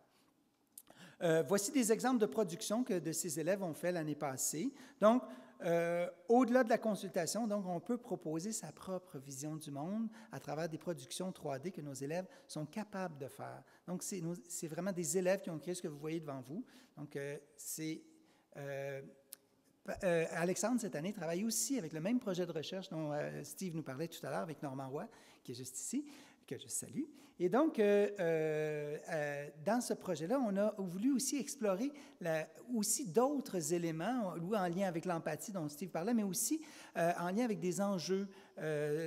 Voici des exemples de production que ces élèves ont fait l'année passée. Donc, au-delà de la consultation, donc, on peut proposer sa propre vision du monde à travers des productions 3D que nos élèves sont capables de faire. Donc, c'est vraiment des élèves qui ont créé ce que vous voyez devant vous. Donc, Alexandre, cette année, travaille aussi avec le même projet de recherche dont Steve nous parlait tout à l'heure avec Normand Roy, qui est juste ici, que je salue. Et donc, dans ce projet-là, on a voulu aussi explorer aussi d'autres éléments, en lien avec l'empathie dont Steve parlait, mais aussi en lien avec des enjeux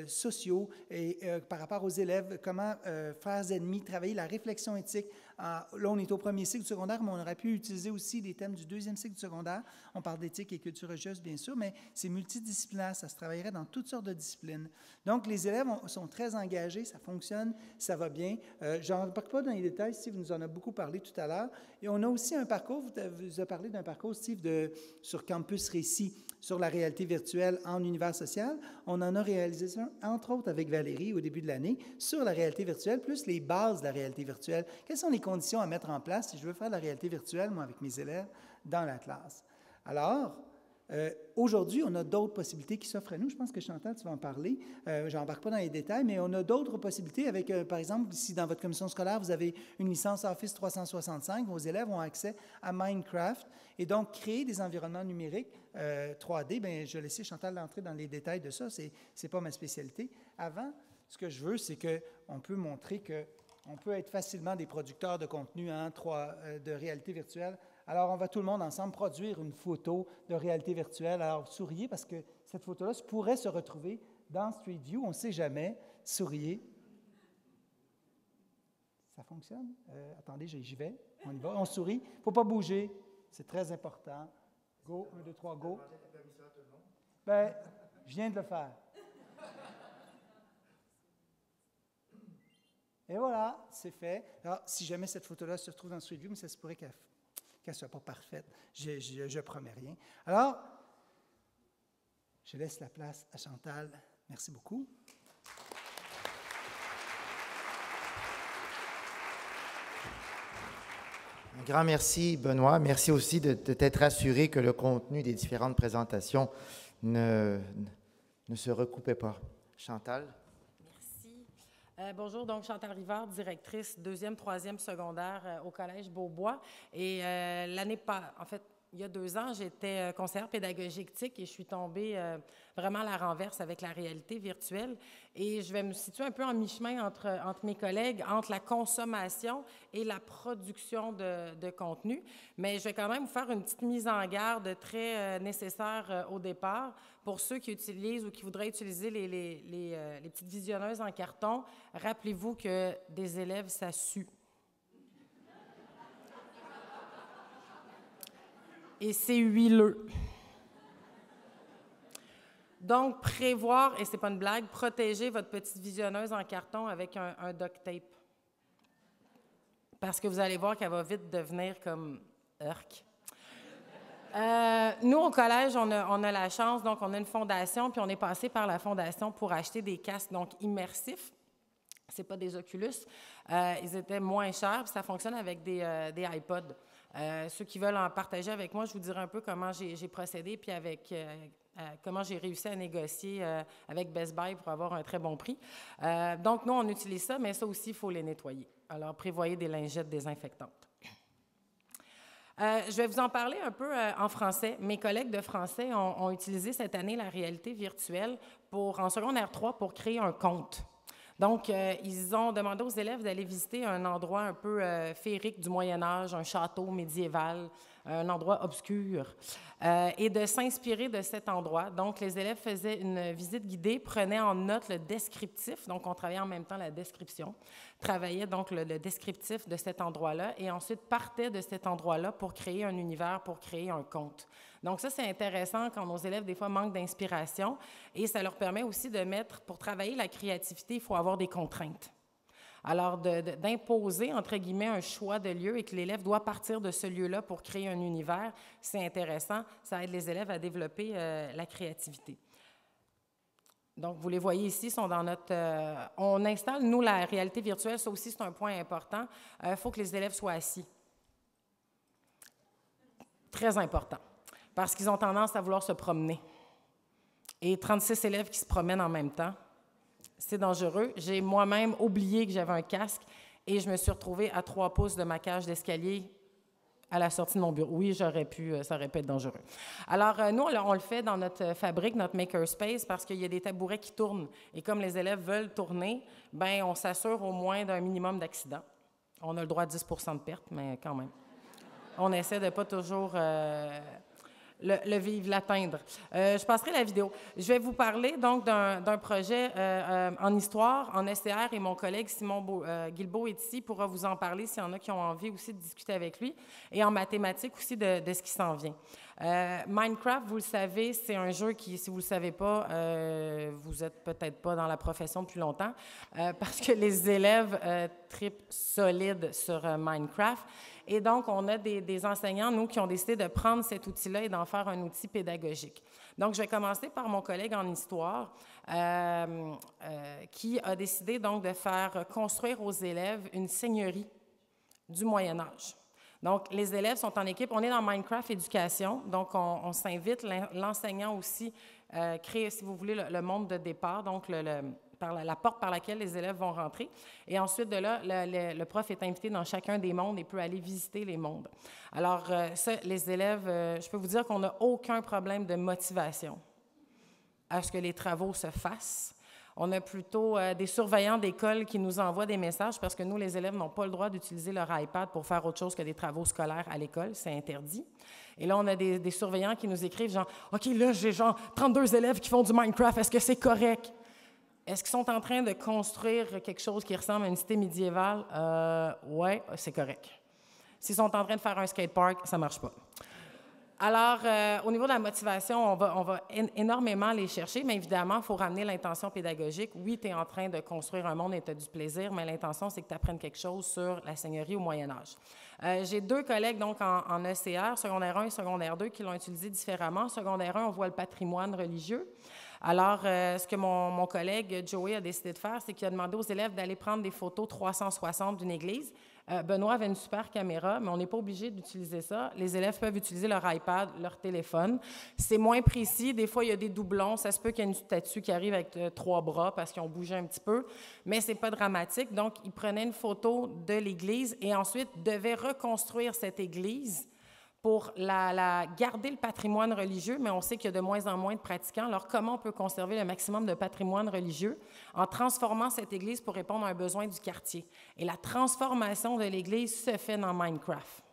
sociaux et par rapport aux élèves, comment frères ennemis, travailler la réflexion éthique. Là, on est au premier cycle du secondaire, mais on aurait pu utiliser aussi des thèmes du deuxième cycle du secondaire. On parle d'éthique et culture religieuse, bien sûr, mais c'est multidisciplinaire, ça se travaillerait dans toutes sortes de disciplines. Donc, les élèves sont très engagés, ça fonctionne, ça va bien. Je n'embarque pas dans les détails, Steve nous en a beaucoup parlé tout à l'heure. Et on a aussi un parcours, vous avez parlé d'un parcours, Steve, sur Campus Récit, sur la réalité virtuelle en univers social. On en a réalisé ça, entre autres avec Valérie au début de l'année, sur la réalité virtuelle, plus les bases de la réalité virtuelle. Quelles sont les conditions à mettre en place si je veux faire de la réalité virtuelle, moi, avec mes élèves, dans la classe? Alors, aujourd'hui, on a d'autres possibilités qui s'offrent à nous. Je pense que Chantal, tu vas en parler. Je n'embarque pas dans les détails, mais on a d'autres possibilités avec, par exemple, si dans votre commission scolaire, vous avez une licence Office 365, vos élèves ont accès à Minecraft et donc créer des environnements numériques 3D. Bien, je vais laisser Chantal entrer dans les détails de ça. Ce n'est pas ma spécialité. Avant, ce que je veux, c'est qu'on peut montrer qu'on peut être facilement des producteurs de contenu de réalité virtuelle Alors, on va tout le monde ensemble produire une photo de réalité virtuelle. Alors, souriez parce que cette photo-là pourrait se retrouver dans Street View. On ne sait jamais. Souriez. Ça fonctionne? Attendez, j'y vais. On y va. On sourit. Il ne faut pas bouger. C'est très important. Go. 1, 2, 3, go. Bien, je viens de le faire. Et voilà, c'est fait. Alors, si jamais cette photo-là se retrouve dans Street View, mais ça se pourrait qu'elle ne soit pas parfaite. Je promets rien. Alors, je laisse la place à Chantal. Merci beaucoup.
Un grand merci, Benoît. Merci aussi de t'être assuré que le contenu des différentes présentations ne se recoupait pas. Chantal?
Merci. Bonjour, donc Chantal Rivard, directrice 2e, 3e secondaire au Collège Beaubois. Et il y a 2 ans, j'étais conseillère pédagogique TIC et je suis tombée vraiment à la renverse avec la réalité virtuelle. Et je vais me situer un peu en mi-chemin entre mes collègues, entre la consommation et la production de contenu. Mais je vais quand même vous faire une petite mise en garde très nécessaire au départ. Pour ceux qui utilisent ou qui voudraient utiliser les petites visionneuses en carton, rappelez-vous que des élèves, ça sue. Et c'est huileux. Donc, prévoir, et c'est pas une blague, protéger votre petite visionneuse en carton avec un duct tape. Parce que vous allez voir qu'elle va vite devenir comme urk. Nous, au collège, on a la chance, donc on a une fondation, puis on est passé par la fondation pour acheter des casques donc immersifs. C'est pas des Oculus. Ils étaient moins chers, puis ça fonctionne avec des iPods. Ceux qui veulent en partager avec moi, je vous dirai un peu comment j'ai procédé, puis avec comment j'ai réussi à négocier avec Best Buy pour avoir un très bon prix. Donc, nous, on utilise ça, mais ça aussi, il faut les nettoyer. Alors, prévoyez des lingettes désinfectantes. Je vais vous en parler un peu en français. Mes collègues de français ont utilisé cette année la réalité virtuelle en secondaire 3 pour créer un conte. Donc, ils ont demandé aux élèves d'aller visiter un endroit un peu féerique du Moyen-Âge, un château médiéval, un endroit obscur, et de s'inspirer de cet endroit. Donc, les élèves faisaient une visite guidée, prenaient en note le descriptif, donc on travaillait en même temps la description, travaillaient donc le descriptif de cet endroit-là, et ensuite partaient de cet endroit-là pour créer un univers, pour créer un conte. Donc ça, c'est intéressant quand nos élèves, des fois, manquent d'inspiration, et ça leur permet aussi de mettre, pour travailler la créativité, il faut avoir des contraintes. Alors, d'imposer, entre guillemets, un choix de lieu et que l'élève doit partir de ce lieu-là pour créer un univers, c'est intéressant. Ça aide les élèves à développer la créativité. Donc, vous les voyez ici, sont dans notre... on installe, nous, la réalité virtuelle. Ça aussi, c'est un point important. Il faut que les élèves soient assis. Très important. Parce qu'ils ont tendance à vouloir se promener. Et 36 élèves qui se promènent en même temps, c'est dangereux. J'ai moi-même oublié que j'avais un casque et je me suis retrouvée à 3 pouces de ma cage d'escalier à la sortie de mon bureau. Oui, ça aurait pu être dangereux. Alors, nous, on le fait dans notre fabrique, notre makerspace, parce qu'il y a des tabourets qui tournent. Et comme les élèves veulent tourner, bien, on s'assure au moins d'un minimum d'accidents. On a le droit à 10 % de perte, mais quand même. On essaie de ne pas toujours... le vivre, l'atteindre. Je passerai la vidéo. Je vais vous parler donc d'un projet en histoire, en SCR, et mon collègue Simon Guilbeault est ici, pourra vous en parler s'il y en a qui ont envie aussi de discuter avec lui, et en mathématiques aussi de ce qui s'en vient. Minecraft, vous le savez, c'est un jeu qui, si vous ne le savez pas, vous n'êtes peut-être pas dans la profession depuis longtemps, parce que les élèves tripent solide sur Minecraft. Et donc, on a des enseignants, nous, qui ont décidé de prendre cet outil-là et d'en faire un outil pédagogique. Donc, je vais commencer par mon collègue en histoire, qui a décidé donc de faire construire aux élèves une seigneurie du Moyen Âge. Donc, les élèves sont en équipe. On est dans Minecraft Éducation, donc on s'invite. L'enseignant aussi crée, si vous voulez, le monde de départ, donc la porte par laquelle les élèves vont rentrer. Et ensuite de là, le prof est invité dans chacun des mondes et peut aller visiter les mondes. Alors, ça, les élèves, je peux vous dire qu'on n'a aucun problème de motivation à ce que les travaux se fassent. On a plutôt des surveillants d'école qui nous envoient des messages parce que nous, les élèves, n'ont pas le droit d'utiliser leur iPad pour faire autre chose que des travaux scolaires à l'école. C'est interdit. Et là, on a des surveillants qui nous écrivent genre « OK, là, j'ai genre 32 élèves qui font du Minecraft. Est-ce que c'est correct? » Est-ce qu'ils sont en train de construire quelque chose qui ressemble à une cité médiévale? Oui, c'est correct. S'ils sont en train de faire un skatepark, ça ne marche pas. Alors, au niveau de la motivation, on va énormément les chercher, mais évidemment, il faut ramener l'intention pédagogique. Oui, tu es en train de construire un monde et tu as du plaisir, mais l'intention, c'est que tu apprennes quelque chose sur la seigneurie au Moyen Âge. J'ai 2 collègues donc en ECR, secondaire 1 et secondaire 2, qui l'ont utilisé différemment. Secondaire 1, on voit le patrimoine religieux. Alors, ce que mon collègue Joey a décidé de faire, c'est qu'il a demandé aux élèves d'aller prendre des photos 360 d'une église. Benoît avait une super caméra, mais on n'est pas obligé d'utiliser ça. Les élèves peuvent utiliser leur iPad, leur téléphone. C'est moins précis. Des fois, il y a des doublons. Ça se peut qu'il y ait une statue qui arrive avec 3 bras parce qu'ils ont bougé un petit peu, mais ce n'est pas dramatique. Donc, ils prenaient une photo de l'église et ensuite devaient reconstruire cette église pour garder le patrimoine religieux, mais on sait qu'il y a de moins en moins de pratiquants. Alors, comment on peut conserver le maximum de patrimoine religieux? En transformant cette église pour répondre à un besoin du quartier. Et la transformation de l'église se fait dans Minecraft.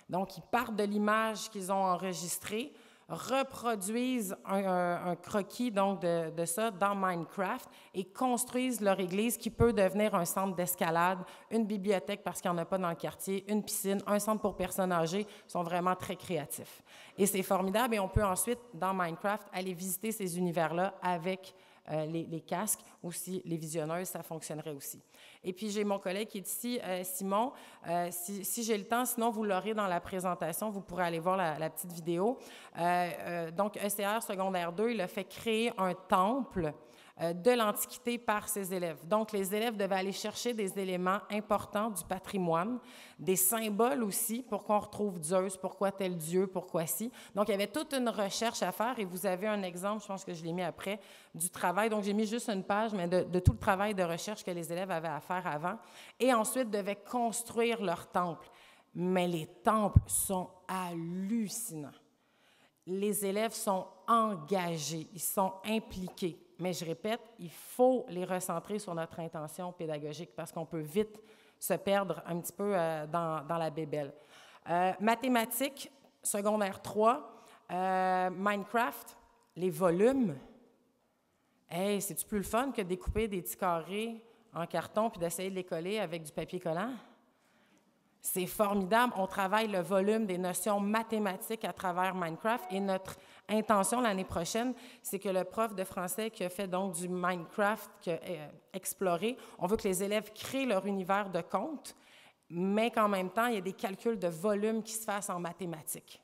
Donc, ils partent de l'image qu'ils ont enregistrée, reproduisent un croquis donc de ça dans Minecraft et construisent leur église qui peut devenir un centre d'escalade, une bibliothèque parce qu'il n'y en a pas dans le quartier, une piscine, un centre pour personnes âgées. Ils sont vraiment très créatifs. Et c'est formidable et on peut ensuite, dans Minecraft, aller visiter ces univers-là avec les casques. Aussi, les visionneuses, ça fonctionnerait aussi. Et puis, j'ai mon collègue qui est ici, Simon. Si j'ai le temps, sinon, vous l'aurez dans la présentation. Vous pourrez aller voir la petite vidéo. Donc, ECR secondaire 2, il a fait créer un temple de l'Antiquité par ses élèves. Donc, les élèves devaient aller chercher des éléments importants du patrimoine, des symboles aussi, pourquoi on retrouve Zeus, pourquoi tel dieu, pourquoi ci. Donc, il y avait toute une recherche à faire et vous avez un exemple, je pense que je l'ai mis après, du travail. Donc, j'ai mis juste une page, mais de tout le travail de recherche que les élèves avaient à faire avant. Et ensuite, devaient construire leur temple. Mais les temples sont hallucinants. Les élèves sont engagés, ils sont impliqués. Mais je répète, il faut les recentrer sur notre intention pédagogique parce qu'on peut vite se perdre un petit peu dans la bébelle. Mathématiques, secondaire 3, Minecraft, les volumes. Hey, c'est-tu plus le fun que de découper des petits carrés en carton puis d'essayer de les coller avec du papier collant? C'est formidable. On travaille le volume des notions mathématiques à travers Minecraft et notre intention l'année prochaine, c'est que le prof de français qui a fait donc du Minecraft, qui a exploré, on veut que les élèves créent leur univers de contes, mais qu'en même temps, il y a des calculs de volume qui se fassent en mathématiques.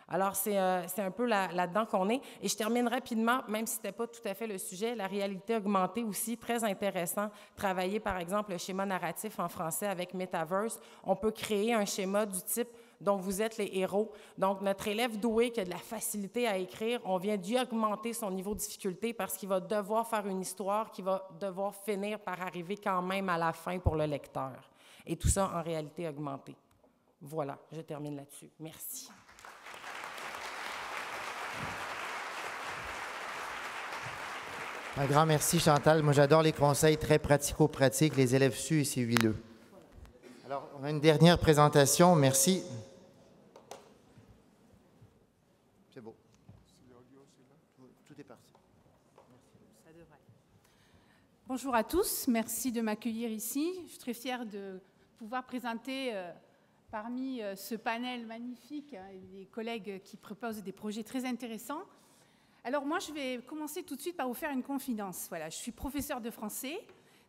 Alors, c'est un peu là-dedans qu'on est. Et je termine rapidement, même si ce n'était pas tout à fait le sujet, la réalité augmentée aussi, très intéressant. Travailler, par exemple, le schéma narratif en français avec Metaverse. On peut créer un schéma du type dont vous êtes les héros. Donc, notre élève doué qui a de la facilité à écrire, on vient d'y augmenter son niveau de difficulté parce qu'il va devoir faire une histoire qui va devoir finir par arriver quand même à la fin pour le lecteur. Et tout ça en réalité augmentée. Voilà, je termine là-dessus. Merci.
Un grand merci, Chantal. Moi, j'adore les conseils très pratico-pratiques. Les élèves suent et c'est huileux. Alors, on a une dernière présentation. Merci. C'est beau. Tout est parti.
Ça devrait. Bonjour à tous. Merci de m'accueillir ici. Je suis très fière de pouvoir présenter parmi ce panel magnifique les collègues qui proposent des projets très intéressants. Alors moi, je vais commencer tout de suite par vous faire une confidence. Voilà, je suis professeure de français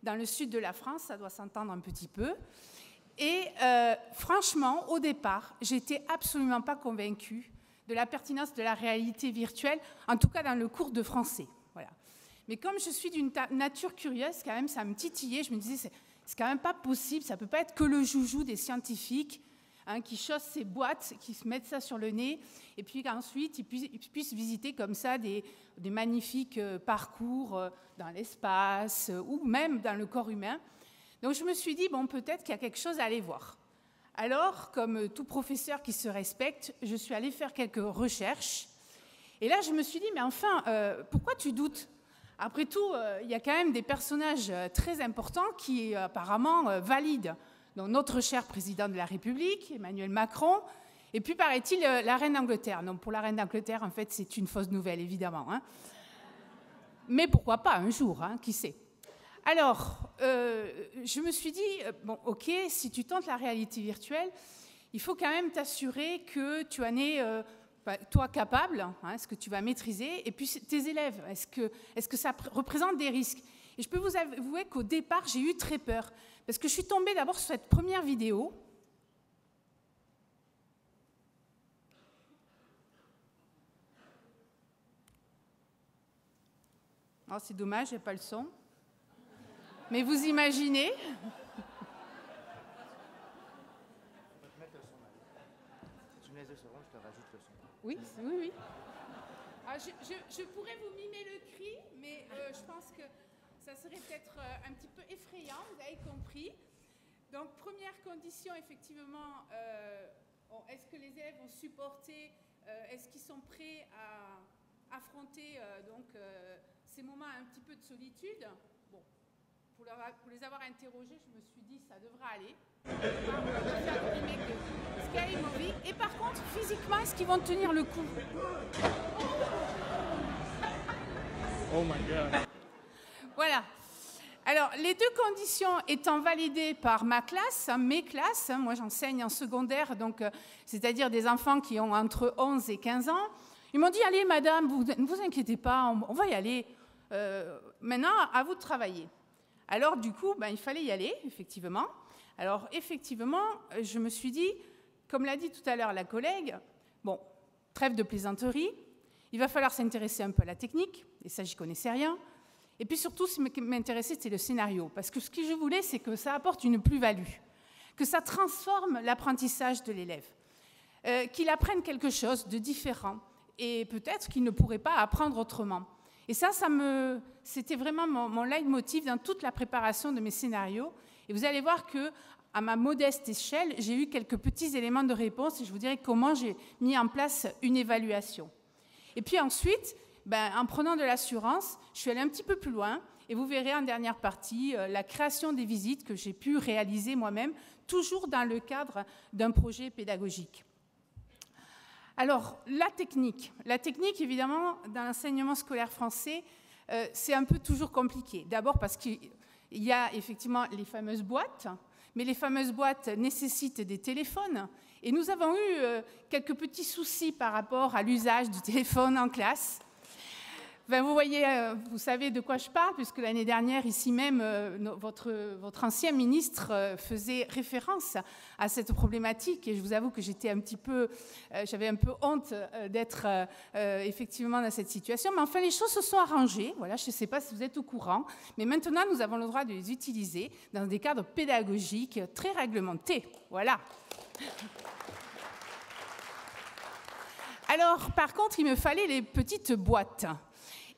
dans le sud de la France, ça doit s'entendre un petit peu. Et franchement, au départ, j'étais absolument pas convaincue de la pertinence de la réalité virtuelle, en tout cas dans le cours de français. Voilà. Mais comme je suis d'une nature curieuse, quand même, ça me titillait. Je me disais, c'est quand même pas possible, ça peut pas être que le joujou des scientifiques. Qui chaussent ces boîtes, qui se mettent ça sur le nez, et puis qu'ensuite ils puissent visiter comme ça des magnifiques parcours dans l'espace ou même dans le corps humain. Donc je me suis dit, bon, peut-être qu'il y a quelque chose à aller voir. Alors, comme tout professeur qui se respecte, je suis allée faire quelques recherches. Et là, je me suis dit, mais enfin, pourquoi tu doutes ? Après tout, il y a quand même des personnages très importants qui apparemment valident. Donc notre cher président de la République, Emmanuel Macron, et puis paraît-il la reine d'Angleterre. Donc pour la reine d'Angleterre, en fait, c'est une fausse nouvelle, évidemment. Hein. Mais pourquoi pas un jour, hein, qui sait. Alors, je me suis dit, bon, ok, si tu tentes la réalité virtuelle, il faut quand même t'assurer que tu en es, toi, capable, hein, est-ce que tu vas maîtriser, et puis tes élèves, est-ce que ça représente des risques? Et je peux vous avouer qu'au départ, j'ai eu très peur, parce que je suis tombée d'abord sur cette première vidéo. Oh, c'est dommage, il n'y a pas le son. Mais vous imaginez?
Si tu me laisses 2 secondes, je te rajoute le son.
Oui, oui, oui. Ah, je pourrais vous mimer le cri, mais je pense que ça serait peut-être un petit peu effrayant, vous avez compris. Donc, première condition, effectivement, est-ce que les élèves vont supporter, est-ce qu'ils sont prêts à affronter ces moments un petit peu de solitude? Bon, pour les avoir interrogés, je me suis dit, ça devra aller. On va faire le remake de Scary Movie. Et par contre, physiquement, est-ce qu'ils vont tenir le coup?
Oh my God.
Voilà. Alors, les deux conditions étant validées par ma classe, mes classes, moi j'enseigne en secondaire, donc c'est-à-dire des enfants qui ont entre 11 et 15 ans, ils m'ont dit, allez madame, ne vous inquiétez pas, on va y aller. Maintenant, à vous de travailler. Alors, du coup, il fallait y aller, effectivement. Alors, effectivement, je me suis dit, comme l'a dit tout à l'heure la collègue, bon, trêve de plaisanterie, il va falloir s'intéresser un peu à la technique, et ça, j'y connaissais rien. Et puis surtout, ce qui m'intéressait, c'était le scénario. Parce que ce que je voulais, c'est que ça apporte une plus-value, que ça transforme l'apprentissage de l'élève, qu'il apprenne quelque chose de différent, et peut-être qu'il ne pourrait pas apprendre autrement. Et ça c'était vraiment mon leitmotiv dans toute la préparation de mes scénarios. Et vous allez voir que, à ma modeste échelle, j'ai eu quelques petits éléments de réponse, et je vous dirai comment j'ai mis en place une évaluation. Et puis ensuite, en prenant de l'assurance, je suis allée un petit peu plus loin, et vous verrez en dernière partie la création des visites que j'ai pu réaliser moi-même, toujours dans le cadre d'un projet pédagogique. Alors, la technique, évidemment, dans l'enseignement scolaire français, c'est un peu toujours compliqué. D'abord parce qu'il y a effectivement les fameuses boîtes, mais les fameuses boîtes nécessitent des téléphones. Et nous avons eu quelques petits soucis par rapport à l'usage du téléphone en classe. Vous voyez, vous savez de quoi je parle, puisque l'année dernière, ici même, votre ancien ministre faisait référence à cette problématique, et je vous avoue que j'avais un peu honte d'être effectivement dans cette situation, mais enfin les choses se sont arrangées, voilà, je ne sais pas si vous êtes au courant, mais maintenant nous avons le droit de les utiliser dans des cadres pédagogiques très réglementés, voilà. Alors, par contre, il me fallait les petites boîtes.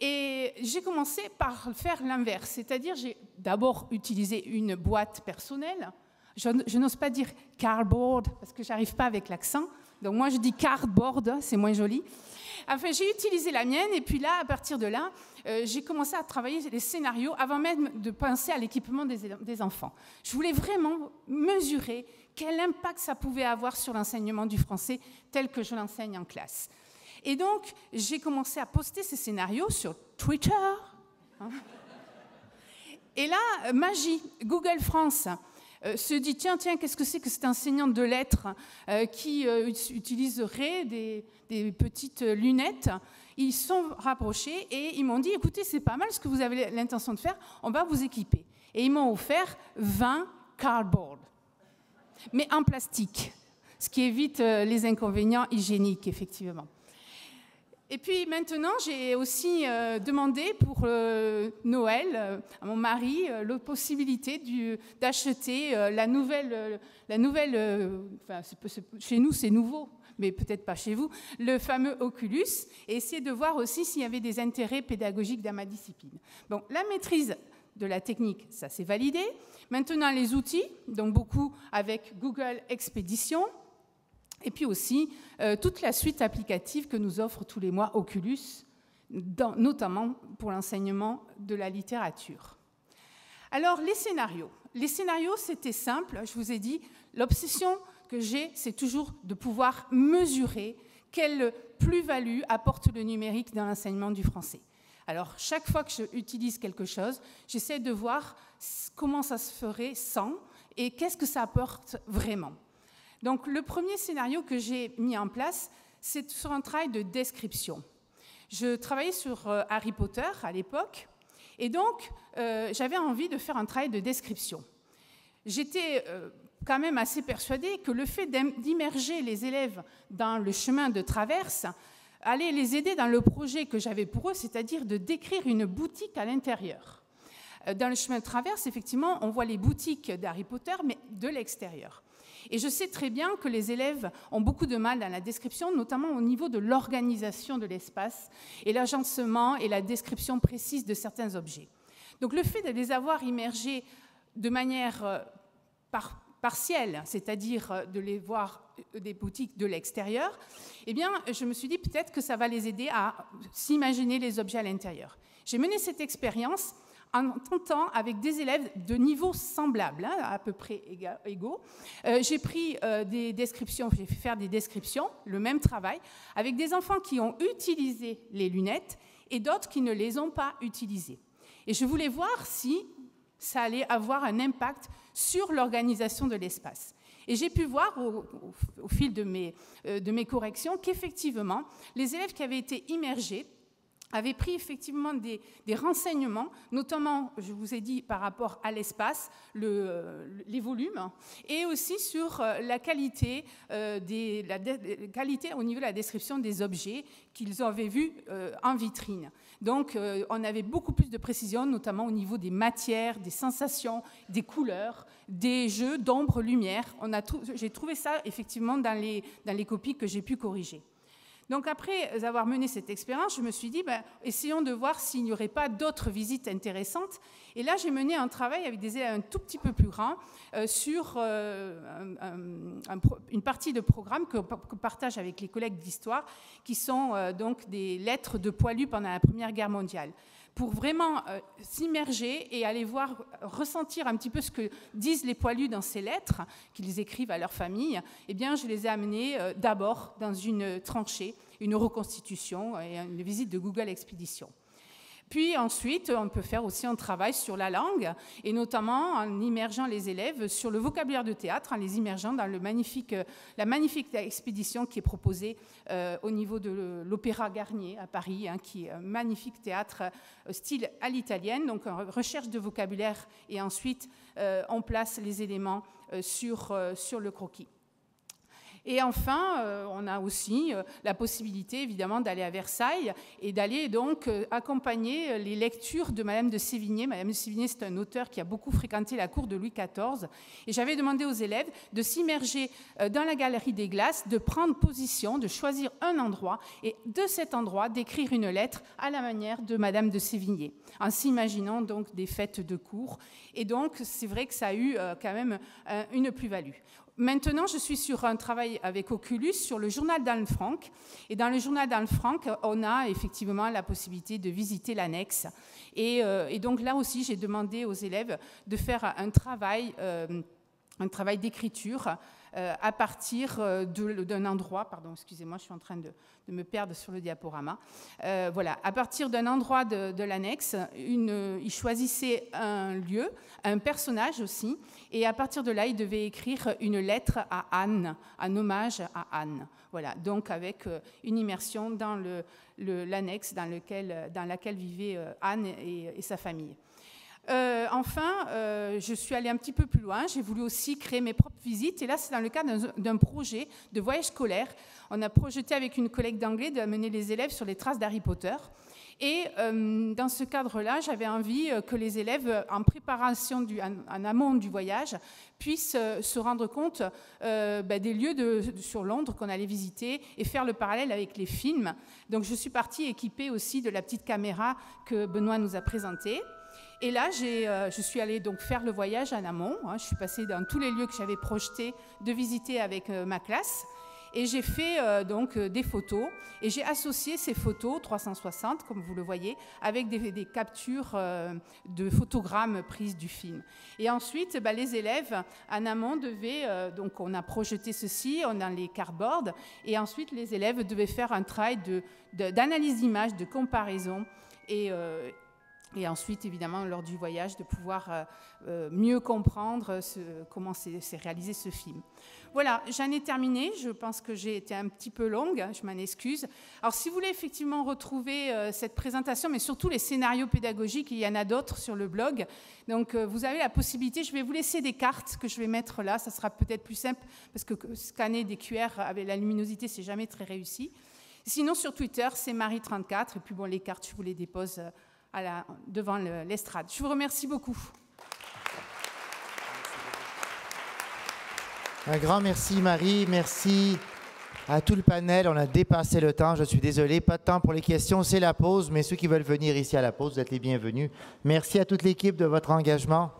Et j'ai commencé par faire l'inverse, c'est-à-dire j'ai d'abord utilisé une boîte personnelle. Je n'ose pas dire cardboard parce que j'arrive pas avec l'accent, donc moi je dis cardboard, c'est moins joli. Enfin, j'ai utilisé la mienne et puis là, à partir de là, j'ai commencé à travailler les scénarios avant même de penser à l'équipement des enfants. Je voulais vraiment mesurer quel impact ça pouvait avoir sur l'enseignement du français tel que je l'enseigne en classe. Et donc, j'ai commencé à poster ces scénarios sur Twitter. Et là, magie, Google France se dit, tiens, qu'est-ce que c'est que cette enseignante de lettres qui utiliserait des petites lunettes? Ils se sont rapprochés et ils m'ont dit, écoutez, c'est pas mal ce que vous avez l'intention de faire, on va vous équiper. Et ils m'ont offert 20 cardboard, mais en plastique, ce qui évite les inconvénients hygiéniques, effectivement. Et puis maintenant, j'ai aussi demandé pour Noël à mon mari la possibilité d'acheter la nouvelle enfin, chez nous c'est nouveau, mais peut-être pas chez vous, le fameux Oculus, et essayer de voir aussi s'il y avait des intérêts pédagogiques dans ma discipline. Bon, la maîtrise de la technique, ça c'est validé. Maintenant, les outils, donc beaucoup avec Google Expédition, et puis aussi toute la suite applicative que nous offre tous les mois Oculus, notamment pour l'enseignement de la littérature. Alors, les scénarios. Les scénarios, c'était simple, je vous ai dit, l'obsession que j'ai, c'est toujours de pouvoir mesurer quelle plus-value apporte le numérique dans l'enseignement du français. Alors, chaque fois que j'utilise quelque chose, j'essaie de voir comment ça se ferait sans et qu'est-ce que ça apporte vraiment. Donc, le premier scénario que j'ai mis en place, c'est sur un travail de description. Je travaillais sur Harry Potter à l'époque, et donc j'avais envie de faire un travail de description. J'étais quand même assez persuadée que le fait d'immerger les élèves dans le chemin de traverse allait les aider dans le projet que j'avais pour eux, c'est-à-dire de décrire une boutique à l'intérieur. Dans le chemin de traverse, effectivement, on voit les boutiques d'Harry Potter, mais de l'extérieur. Et je sais très bien que les élèves ont beaucoup de mal dans la description, notamment au niveau de l'organisation de l'espace et l'agencement et la description précise de certains objets. Donc le fait de les avoir immergés de manière partielle, c'est-à-dire de les voir des boutiques de l'extérieur, eh bien, je me suis dit peut-être que ça va les aider à s'imaginer les objets à l'intérieur. J'ai mené cette expérience en tentant avec des élèves de niveaux semblables, à peu près égaux. J'ai pris des descriptions, j'ai fait faire des descriptions, le même travail, avec des enfants qui ont utilisé les lunettes et d'autres qui ne les ont pas utilisées. Et je voulais voir si ça allait avoir un impact sur l'organisation de l'espace. Et j'ai pu voir au fil de mes corrections qu'effectivement, les élèves qui avaient été immergés avaient pris effectivement des renseignements, notamment, je vous ai dit, par rapport à l'espace, les volumes, et aussi sur la qualité, qualité au niveau de la description des objets qu'ils avaient vus en vitrine. Donc, on avait beaucoup plus de précision, notamment au niveau des matières, des sensations, des couleurs, des jeux d'ombre-lumière. J'ai trouvé ça, effectivement, dans les copies que j'ai pu corriger. Donc après avoir mené cette expérience, je me suis dit, essayons de voir s'il n'y aurait pas d'autres visites intéressantes. Et là, j'ai mené un travail avec des élèves un tout petit peu plus grands sur une partie de programme que partage avec les collègues d'histoire, qui sont donc des lettres de poilus pendant la Première Guerre mondiale. Pour vraiment s'immerger et aller voir, ressentir un petit peu ce que disent les poilus dans ces lettres qu'ils écrivent à leur famille, eh bien, je les ai amenés d'abord dans une tranchée, une reconstitution et une visite de Google Expédition. Puis ensuite, on peut faire aussi un travail sur la langue, et notamment en immergeant les élèves sur le vocabulaire de théâtre, en les immergeant dans la magnifique expédition qui est proposée au niveau de l'Opéra Garnier à Paris, qui est un magnifique théâtre style à l'italienne, donc recherche de vocabulaire, et ensuite on place les éléments sur le croquis. Et enfin, on a aussi la possibilité, évidemment, d'aller à Versailles et d'aller donc accompagner les lectures de Madame de Sévigné. Madame de Sévigné, c'est un auteur qui a beaucoup fréquenté la cour de Louis XIV. Et j'avais demandé aux élèves de s'immerger dans la galerie des glaces, de prendre position, de choisir un endroit et de cet endroit d'écrire une lettre à la manière de Madame de Sévigné, en s'imaginant donc des fêtes de cour. Et donc, c'est vrai que ça a eu quand même une plus-value. Maintenant, je suis sur un travail avec Oculus sur le journal d'Anne Frank. Et dans le journal d'Anne Frank, on a effectivement la possibilité de visiter l'annexe. Et donc là aussi, j'ai demandé aux élèves de faire un travail d'écriture à partir d'un endroit, pardon, excusez-moi, je suis en train de me perdre sur le diaporama. Voilà, à partir d'un endroit de l'annexe, ils choisissaient un lieu, un personnage aussi, et à partir de là, ils devaient écrire une lettre à Anne, un hommage à Anne. Voilà, donc avec une immersion dans l'annexe dans laquelle vivaient Anne et sa famille. Enfin, je suis allée un petit peu plus loin. J'ai voulu aussi créer mes propres visites. Et là, c'est dans le cadre d'un projet de voyage scolaire. On a projeté avec une collègue d'anglais d'amener les élèves sur les traces d'Harry Potter. Et dans ce cadre-là, j'avais envie que les élèves, en préparation, en amont du voyage, puissent se rendre compte des lieux sur Londres qu'on allait visiter et faire le parallèle avec les films. Donc, je suis partie équipée aussi de la petite caméra que Benoît nous a présentée. Et là, je suis allée donc faire le voyage en amont. Je suis passée dans tous les lieux que j'avais projetés de visiter avec ma classe. Et j'ai fait donc des photos et j'ai associé ces photos 360, comme vous le voyez, avec des captures de photogrammes prises du film. Et ensuite, les élèves en amont devaient, donc on a projeté ceci, on a les cardboards, et ensuite les élèves devaient faire un travail d'analyse d'image, de comparaison, et ensuite, évidemment, lors du voyage, de pouvoir mieux comprendre comment s'est réalisé ce film. Voilà, j'en ai terminé. Je pense que j'ai été un petit peu longue, je m'en excuse. Alors, si vous voulez effectivement retrouver cette présentation, mais surtout les scénarios pédagogiques, il y en a d'autres sur le blog. Donc, vous avez la possibilité, je vais vous laisser des cartes que je vais mettre là. Ça sera peut-être plus simple, parce que scanner des QR avec la luminosité, c'est jamais très réussi. Sinon, sur Twitter, c'est Marie34. Et puis, bon, les cartes, je vous les dépose devant l'estrade. Je vous remercie beaucoup.
Un grand merci, Marie. Merci à tout le panel. On a dépassé le temps. Je suis désolé. Pas de temps pour les questions. C'est la pause. Mais ceux qui veulent venir ici à la pause, vous êtes les bienvenus. Merci à toute l'équipe de votre engagement.